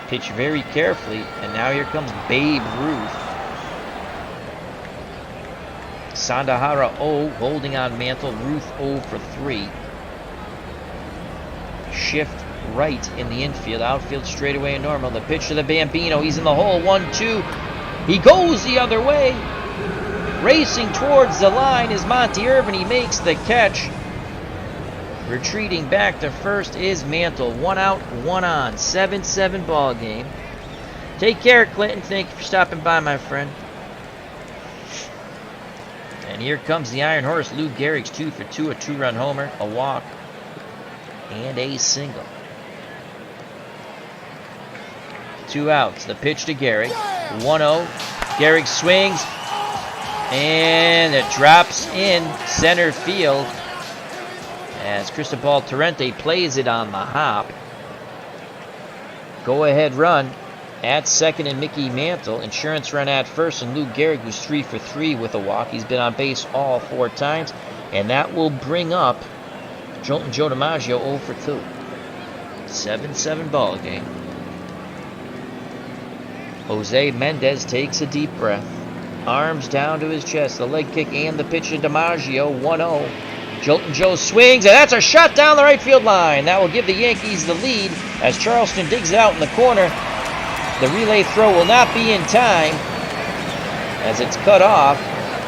A: Pitch very carefully, and now here comes Babe Ruth. Sandahara O holding on Mantle. Ruth 0 for 3. Shift right in the infield. Outfield straightaway and normal. The pitch to the Bambino. He's in the hole. 1-2. He goes the other way. Racing towards the line is Monty Irvin. He makes the catch. Retreating back to first is Mantle. 1 out, 1 on. 7-7 ball game. Take care, Clinton. Thank you for stopping by, my friend. And here comes the Iron Horse. Lou Gehrig's 2 for 2. A 2-run homer. A walk. And a single. 2 outs. The pitch to Gehrig. 1-0. Gehrig swings. And it drops in center field as Cristobal Torrente plays it on the hop. Go ahead run at second and Mickey Mantle. Insurance run at first and Lou Gehrig, who's 3 for 3 with a walk. He's been on base all 4 times. And that will bring up Jolton Joe DiMaggio 0 for 2. 7-7 ball game. Jose Mendez takes a deep breath. Arms down to his chest. The leg kick and the pitch to DiMaggio. 1-0. Jolton Joe swings, and that's a shot down the right field line. That will give the Yankees the lead as Charleston digs it out in the corner. The relay throw will not be in time. as it's cut off.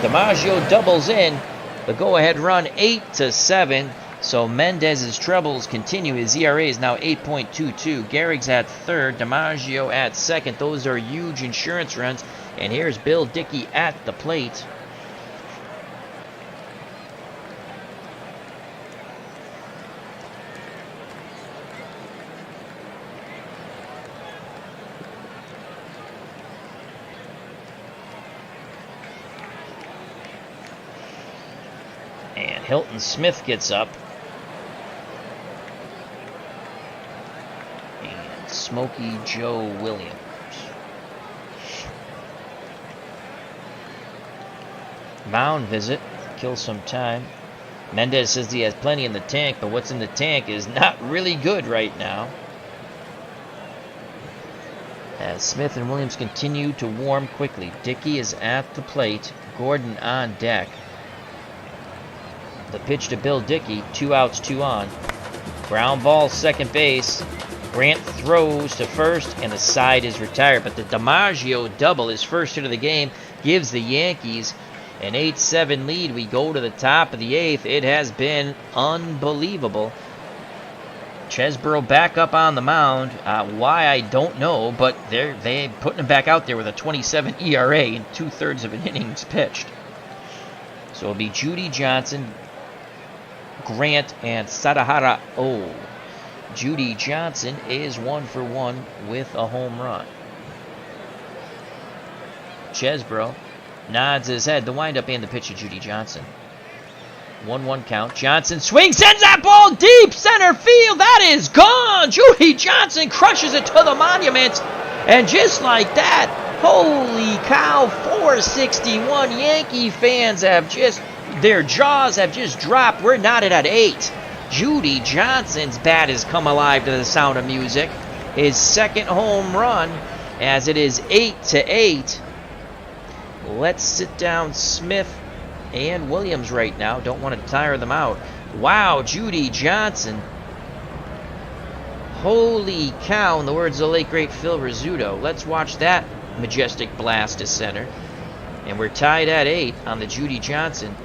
A: DiMaggio doubles in. The go-ahead run 8-7. So Mendez's troubles continue. His ERA is now 8.22. Gehrig's at third. DiMaggio at second. Those are huge insurance runs. And here's Bill Dickey at the plate. And Hilton Smith gets up. And Smokey Joe Williams. Mound visit. Kill some time. Mendez says he has plenty in the tank, but what's in the tank is not really good right now. As Smith and Williams continue to warm quickly. Dickey is at the plate. Gordon on deck. The pitch to Bill Dickey, 2 outs, 2 on. Ground ball, second base. Grant throws to first, and the side is retired. But the DiMaggio double, his first hit of the game, gives the Yankees an 8-7 lead. We go to the top of the 8th. It has been unbelievable. Chesbro back up on the mound. Why, I don't know, but they're putting him back out there with a 27 ERA in 2/3 of an innings pitched. So it'll be Judy Johnson, Grant, and Sadahara O. Judy Johnson is 1 for 1 with a home run. Chesbro nods his head. The windup and the pitch to Judy Johnson. 1-1 count. Johnson swings, sends that ball deep center field. That is gone. Judy Johnson crushes it to the monument. And just like that, holy cow, 461. Yankee fans have just, their jaws have just dropped. We're knotted at 8. Judy Johnson's bat has come alive to the sound of music. His second home run, as it is 8-8. Let's sit down Smith and Williams right now. Don't want to tire them out. Wow, Judy Johnson. Holy cow, in the words of the late great Phil Rizzuto. Let's watch that majestic blast to center. And we're tied at 8 on the Judy Johnson.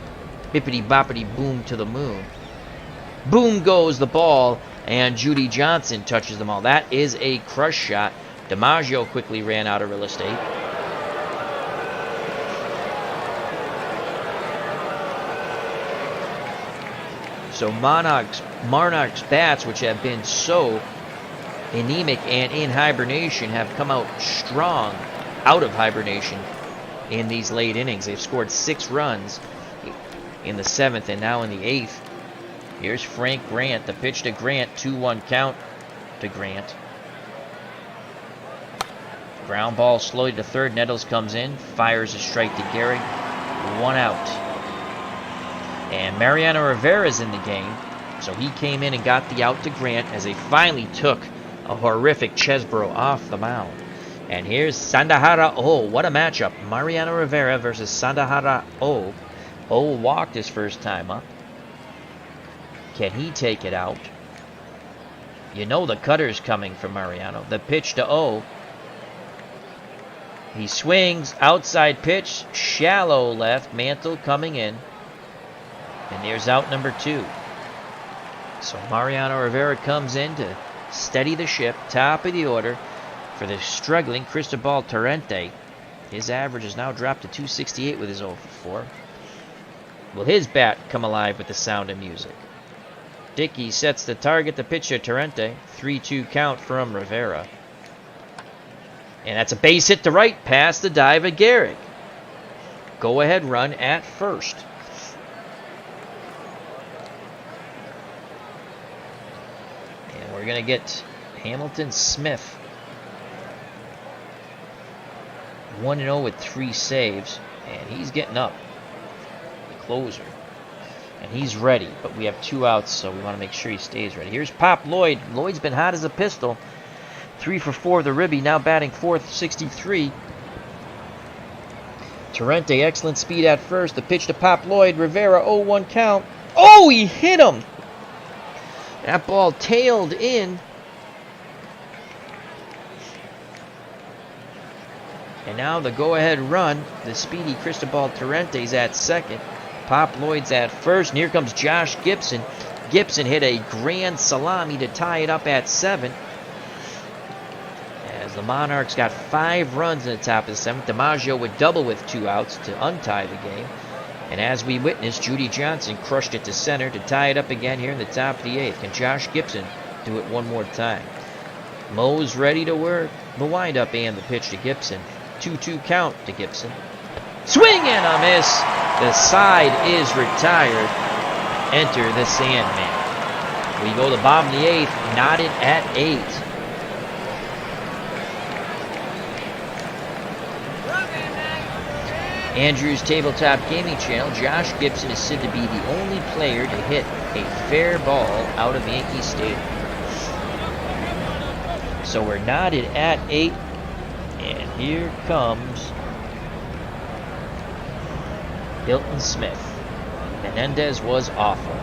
A: Bippity boppity boom to the moon. Boom goes the ball, and Judy Johnson touches them all. That is a crush shot. DiMaggio quickly ran out of real estate. So Monarchs bats, which have been so anemic and in hibernation, have come out strong out of hibernation in these late innings. They've scored 6 runs in the 7th and now in the 8th. Here's Frank Grant. The pitch to Grant. 2-1 count to Grant. Ground ball slowly to third. Nettles comes in. Fires a strike to Gehrig. 1 out. And Mariano Rivera's in the game. So he came in and got the out to Grant as they finally took a horrific Chesbro off the mound. And here's Sandahara O. What a matchup. Mariano Rivera versus Sandahara O. O walked his first time up. Can he take it out? You know the cutter's coming from Mariano. The pitch to O. He swings. Outside pitch. Shallow left. Mantle coming in. And there's out number 2. So Mariano Rivera comes in to steady the ship. Top of the order for the struggling Cristobal Torrente. His average has now dropped to 268 with his 0 for 4. Will his bat come alive with the sound of music? Dickey sets the target, the pitch to Torrente. 3-2 count from Rivera. And that's a base hit to right past the dive of Gehrig. Go ahead run at first. And we're going to get Hamilton Smith. 1-0 with 3 saves. And he's getting up. The closer. And he's ready, but we have 2 outs, so we want to make sure he stays ready. Here's Pop Lloyd. Lloyd's been hot as a pistol. 3 for 4 the ribby, now batting 4th, 63. Torrente, excellent speed at first. The pitch to Pop Lloyd. Rivera, 0-1 count. Oh, he hit him! That ball tailed in. And now the go-ahead run. The speedy Cristobal Torrente's at second. Pop Lloyd's at first. And here comes Josh Gibson. Gibson hit a grand salami to tie it up at 7. As the Monarchs got 5 runs in the top of the 7th. DiMaggio would double with 2 outs to untie the game. And as we witnessed, Judy Johnson crushed it to center to tie it up again here in the top of the 8th. Can Josh Gibson do it one more time? Mo's ready to work. The windup and the pitch to Gibson. 2-2 count to Gibson. Swing and a miss. The side is retired. Enter the Sandman. We go to the bottom of the 8th, knotted at 8. Andrews Tabletop Gaming Channel. Josh Gibson is said to be the only player to hit a fair ball out of Yankee Stadium. So we're knotted at 8. And here comes Hilton Smith. Menendez was awful.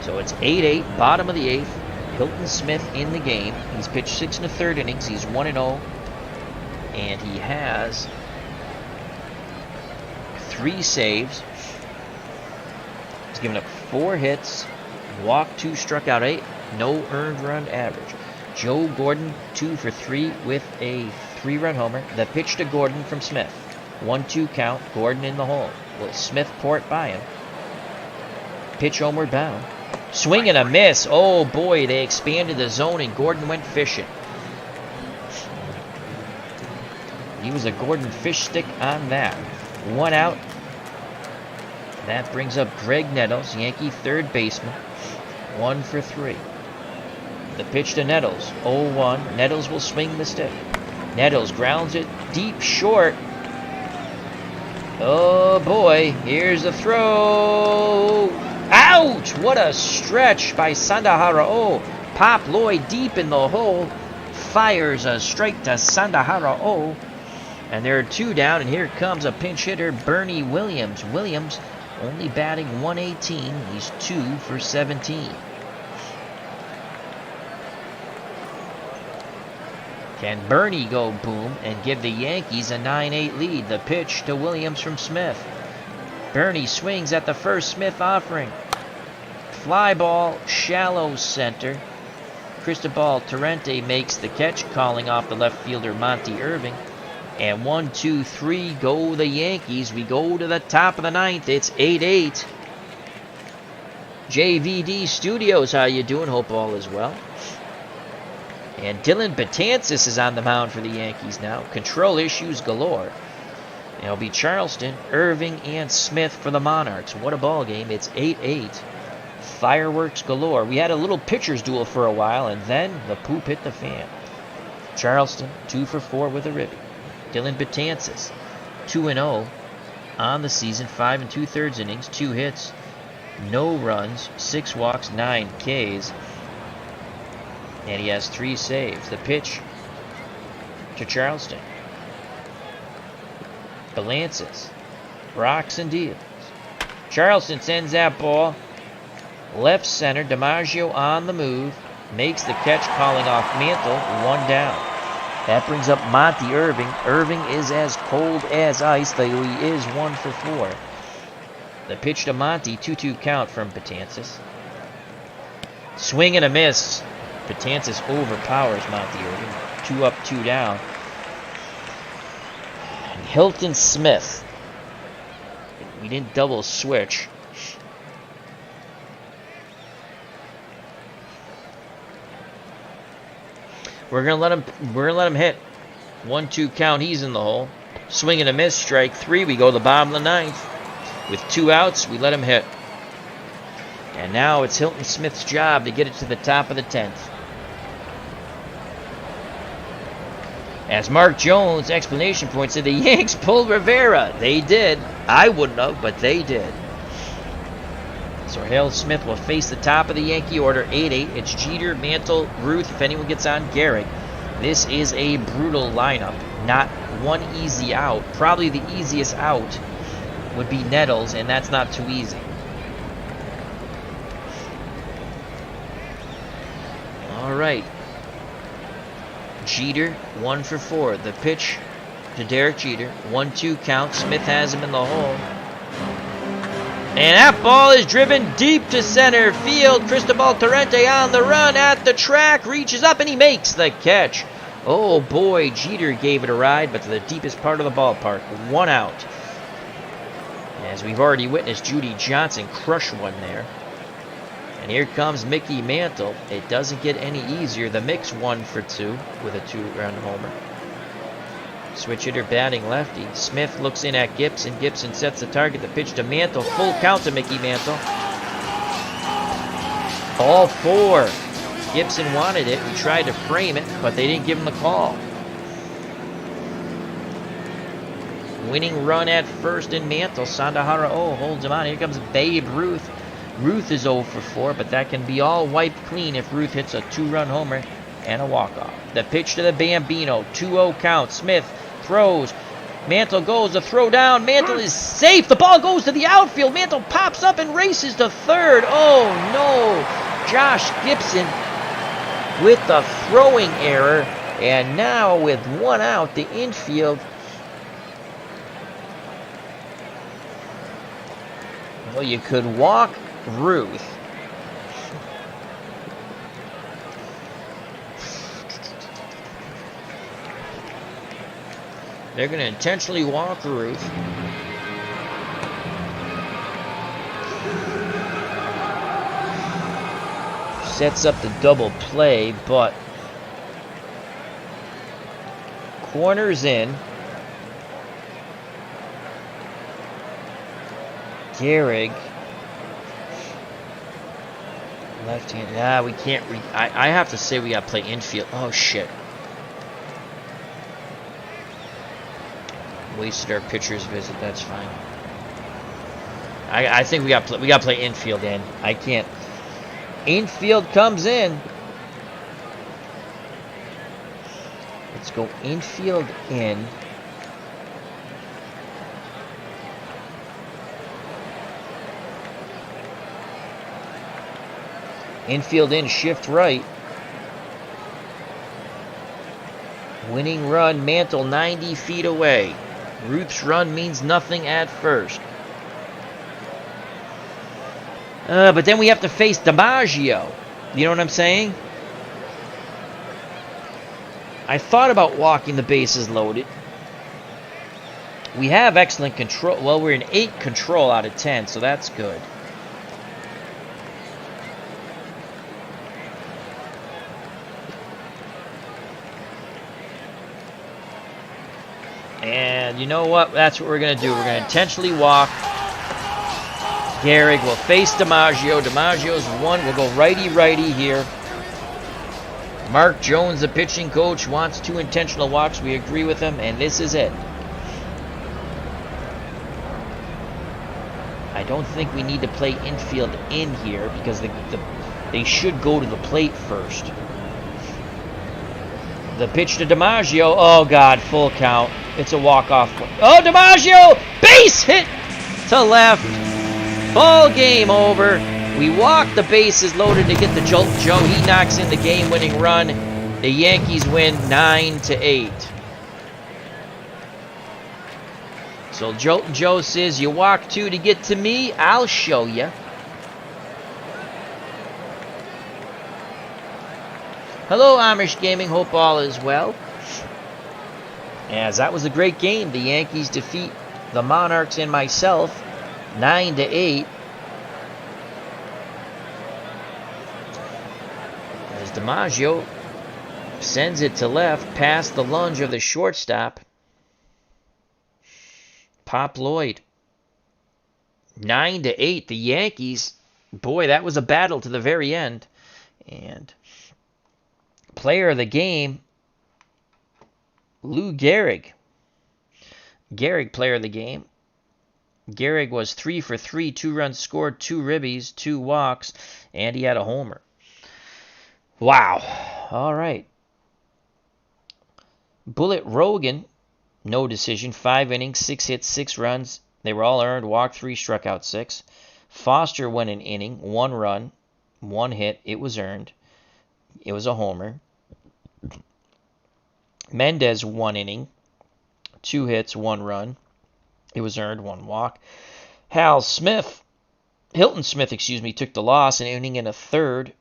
A: So it's 8-8, bottom of the 8th. Hilton Smith in the game. He's pitched 6 1/3 innings. He's 1-0. And he has 3 saves. He's given up 4 hits. Walked 2, struck out 8. No earned run average. Joe Gordon 2 for 3 with a 3-run homer. The pitch to Gordon from Smith. 1-2 count. Gordon in the hole. Will Smith port by him? Pitch homeward bound. Swing and a miss. Oh boy, they expanded the zone and Gordon went fishing. He was a Gordon fish stick on that. 1 out. That brings up Greg Nettles, Yankee third baseman. 1 for 3. The pitch to Nettles. 0-1. Nettles will swing the stick. Nettles grounds it deep short. Oh boy, here's the throw. Ouch! What a stretch by Sandahara. Oh, Pop Lloyd deep in the hole. Fires a strike to Sandahara. Oh, and there are 2 down, and here comes a pinch hitter, Bernie Williams. Williams only batting 118. He's 2 for 17. Can Bernie go boom and give the Yankees a 9-8 lead? The pitch to Williams from Smith. Bernie swings at the first Smith offering. Fly ball, shallow center. Cristobal Torrente makes the catch, calling off the left fielder Monty Irving. And 1, 2, 3 go the Yankees. We go to the top of the 9th. It's 8-8. JVD Studios, how you doing? Hope all is well. And Dylan Betances is on the mound for the Yankees now. Control issues galore. It'll be Charleston, Irving, and Smith for the Monarchs. What a ball game. It's 8-8. Fireworks galore. We had a little pitcher's duel for a while, and then the poop hit the fan. Charleston, 2 for 4 with a ribby. Dylan Betances, 2-0 on the season. 5 2/3 innings, 2 hits, no runs, 6 walks, 9 Ks. And he has 3 saves. The pitch to Charleston. Belances. Rocks and deals. Charleston sends that ball. Left center. DiMaggio on the move. Makes the catch, calling off Mantle. 1 down. That brings up Monty Irving. Irving is as cold as ice, though he is 1 for 4. The pitch to Monty. 2-2 count from Betances. Swing and a miss. Betances overpowers Monty Irving. 2 up, 2 down. And Hilton Smith. We didn't double switch. We're gonna let him hit. 1-2 count. He's in the hole. Swing and a miss. Strike 3. We go to the bottom of the 9th. With 2 outs, we let him hit. And now it's Hilton Smith's job to get it to the top of the 10th. As Mark Jones' explanation point said, the Yanks pulled Rivera. They did. I wouldn't have, but they did. So Hale Smith will face the top of the Yankee order, 8-8. It's Jeter, Mantle, Ruth, if anyone gets on, Garrick. This is a brutal lineup. Not one easy out. Probably the easiest out would be Nettles, and that's not too easy. All right. Jeter, 1 for 4. The pitch to Derek Jeter. 1-2 count. Smith has him in the hole. And that ball is driven deep to center field. Cristobal Torrente on the run at the track. Reaches up and he makes the catch. Oh boy, Jeter gave it a ride, but to the deepest part of the ballpark. 1 out. As we've already witnessed, Judy Johnson crush one there. And here comes Mickey Mantle. It doesn't get any easier. The Mick's 1 for 2 with a 2-run homer. Switch hitter batting lefty. Smith looks in at Gibson. Gibson sets the target. The pitch to Mantle. Full count to Mickey Mantle. Ball 4. Gibson wanted it. He tried to frame it, but they didn't give him the call. Winning run at first in Mantle. Sandahara holds him on. Here comes Babe Ruth. Ruth is 0 for 4, but that can be all wiped clean if Ruth hits a 2-run homer and a walk-off. The pitch to the Bambino. 2-0 count. Smith throws. Mantle goes. The throw down. Mantle is safe. The ball goes to the outfield. Mantle pops up and races to third. Oh, no. Josh Gibson with the throwing error. And now with 1 out, the infield. Well, you could walk Ruth. They're going to intentionally walk Ruth. Sets up the double play, but corners in. Gehrig. Left hand. We can't I have to say we got to play infield. Oh, shit. Wasted our pitcher's visit. That's fine. I think we got to play infield in. I can't. Infield comes in. Let's go infield in. Infield in, shift right. Winning run, Mantle 90 feet away. Ruth's run means nothing at first. But then we have to face DiMaggio. You know what I'm saying? I thought about walking the bases loaded. We have excellent control. Well, we're in 8 control out of 10, so that's good. And you know what? That's what we're going to do. We're going to intentionally walk. Gehrig will face DiMaggio. DiMaggio's 1. We'll go righty-righty here. Mark Jones, the pitching coach, wants 2 intentional walks. We agree with him, and this is it. I don't think we need to play infield in here because they should go to the plate first. The pitch to DiMaggio. Oh, God, full count. It's a walk-off. Oh, DiMaggio! Base hit to left. Ball game over. We walk the bases loaded to get the Jolt Joe. He knocks in the game-winning run. The Yankees win 9-8. So Jolton Joe says, you walk 2 to get to me, I'll show you. Hello, Amish Gaming. Hope all is well. As that was a great game. The Yankees defeat the Monarchs and myself 9-8. As DiMaggio sends it to left past the lunge of the shortstop. Pop Lloyd. 9-8. The Yankees, boy, that was a battle to the very end. And player of the game, Lou Gehrig. Gehrig, player of the game. Gehrig was 3 for 3, 2 runs scored, 2 ribbies, 2 walks, and he had a homer. Wow. All right. Bullet Rogan, no decision, 5 innings, 6 hits, 6 runs. They were all earned, walked 3, struck out 6. Foster went an inning, 1 run, 1 hit. It was earned. It was a homer. Mendez 1 inning, 2 hits, 1 run. It was earned, 1 walk. Hilton Smith, took the loss, an inning and a third.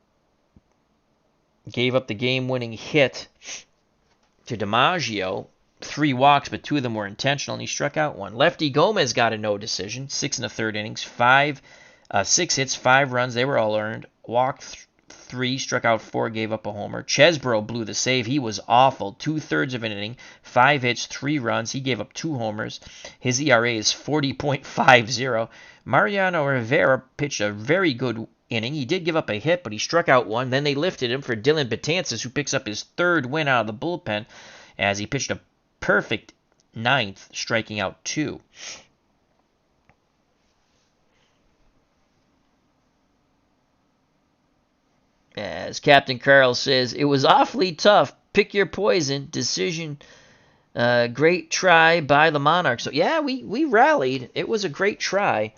A: Gave up the game-winning hit to DiMaggio. 3 walks, but 2 of them were intentional, and he struck out 1. Lefty Gomez got a no decision. 6 and a third innings. 6 hits, 5 runs. They were all earned. Walked 3, struck out 4, gave up a homer. Chesbro blew the save. He was awful. 2/3 of an inning. 5 hits, 3 runs. He gave up 2 homers. His ERA is 40.50. Mariano Rivera pitched a very good inning. He did give up a hit, but he struck out 1. Then they lifted him for Dylan Betances, who picks up his 3rd win out of the bullpen, as he pitched a perfect 9th, striking out 2. As Captain Carl says, it was awfully tough. Pick your poison. Decision. Great try by the Monarchs. So, yeah, we rallied. It was a great try.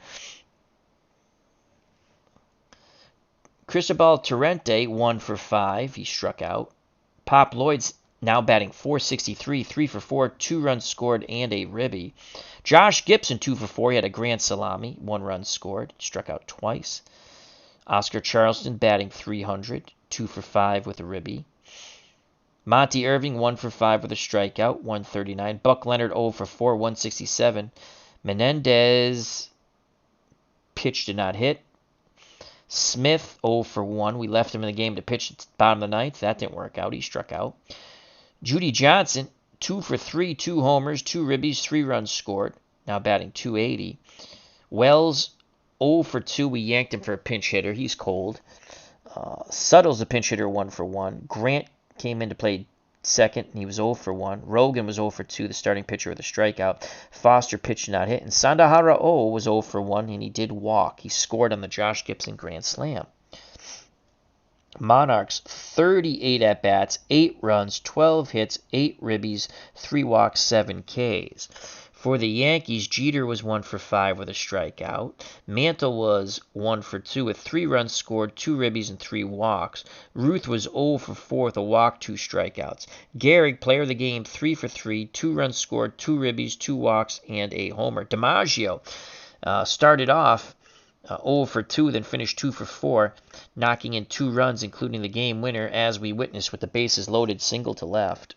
A: Cristobal Torrente, 1 for 5. He struck out. Pop Lloyd's now batting .463, 3 for 4, 2 runs scored, and a ribby. Josh Gibson, 2 for 4. He had a grand salami, 1 run scored. He struck out twice. Oscar Charleston batting .300, 2 for 5 with a ribby. Monty Irving, 1 for 5 with a strikeout, 139. Buck Leonard, 0 for 4, 167. Menendez pitch did not hit. Smith, 0 for 1. We left him in the game to pitch at the bottom of the 9th. That didn't work out. He struck out. Judy Johnson, 2 for 3, 2 homers, 2 ribbies, 3 runs scored. Now batting .280. Wells, 0 for 2. We yanked him for a pinch hitter. He's cold. Suttle's a pinch hitter, 1 for 1. Grant came in to play second, and he was 0 for 1. Rogan was 0 for 2, the starting pitcher with a strikeout. Foster pitched not hit. And Sandahara was 0 for 1, and he did walk. He scored on the Josh Gibson grand slam. Monarchs, 38 at-bats, 8 runs, 12 hits, 8 ribbies, 3 walks, 7 Ks. For the Yankees, Jeter was 1 for 5 with a strikeout. Mantle was 1 for 2 with 3 runs scored, 2 ribbies, and 3 walks. Ruth was 0 for 4 with a walk, 2 strikeouts. Gehrig, player of the game, 3 for 3, 2 runs scored, 2 ribbies, 2 walks, and a homer. DiMaggio started off 0 for 2, then finished 2 for 4, knocking in 2 runs, including the game winner, as we witnessed with the bases loaded single to left.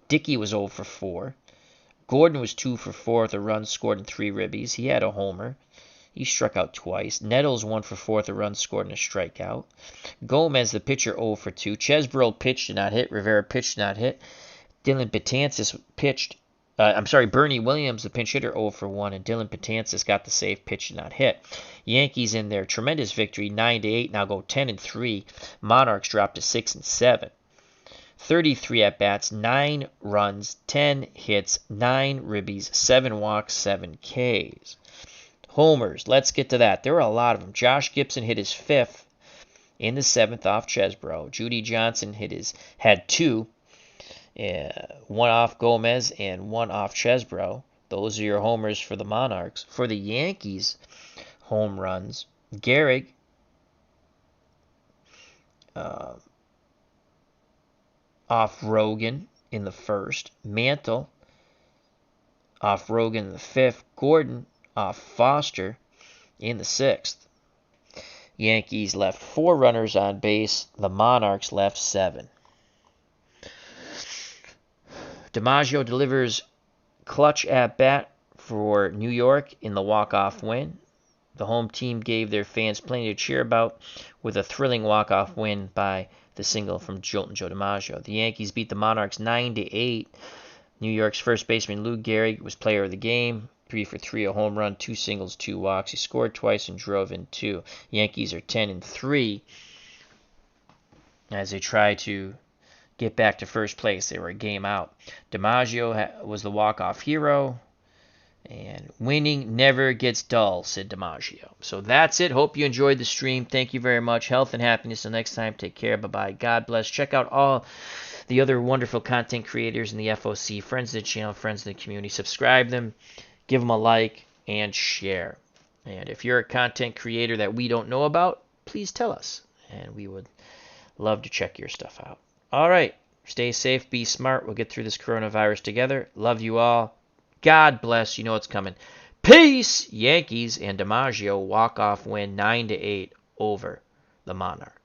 A: Dickey was 0 for 4. Gordon was 2 for 4 with a run scored and 3 ribbies. He had a homer. He struck out twice. Nettles 1 for 4 with a run scored and a strikeout. Gomez, the pitcher, 0 for 2. Chesbro pitched and not hit. Rivera pitched and not hit. Dylan Betances pitched. Bernie Williams, the pinch hitter, 0 for 1. And Dylan Betances got the save, pitched and not hit. Yankees in their tremendous victory, 9-8, now go 10-3. Monarchs dropped to 6-7. 33 at-bats, 9 runs, 10 hits, 9 ribbies, 7 walks, 7 Ks. Homers, let's get to that. There were a lot of them. Josh Gibson hit his 5th in the 7th off Chesbro. Judy Johnson had 2, 1 off Gomez and 1 off Chesbro. Those are your homers for the Monarchs. For the Yankees, home runs, Gehrig, off Rogan in the 1st. Mantle off Rogan in the 5th. Gordon off Foster in the 6th. Yankees left 4 runners on base. The Monarchs left 7. DiMaggio delivers clutch at bat for New York in the walk-off win. The home team gave their fans plenty to cheer about with a thrilling walk-off win by the single from Jolton Joe DiMaggio. The Yankees beat the Monarchs 9-8. New York's first baseman Lou Gehrig was player of the game. 3 for 3, a home run, 2 singles, 2 walks. He scored twice and drove in 2. Yankees are 10-3 as they try to get back to first place. They were a game out. DiMaggio was the walk-off hero. And winning never gets dull, said DiMaggio. So that's it. Hope you enjoyed the stream. Thank you very much. Health and happiness. Until next time, take care. Bye-bye. God bless. Check out all the other wonderful content creators in the FOC, friends of the channel, friends of the community. Subscribe them, give them a like, and share. And if you're a content creator that we don't know about, please tell us. And we would love to check your stuff out. All right. Stay safe, be smart. We'll get through this coronavirus together. Love you all. God bless. You know what's coming. Peace! Yankees and DiMaggio walk-off win 9-8 over the Monarchs.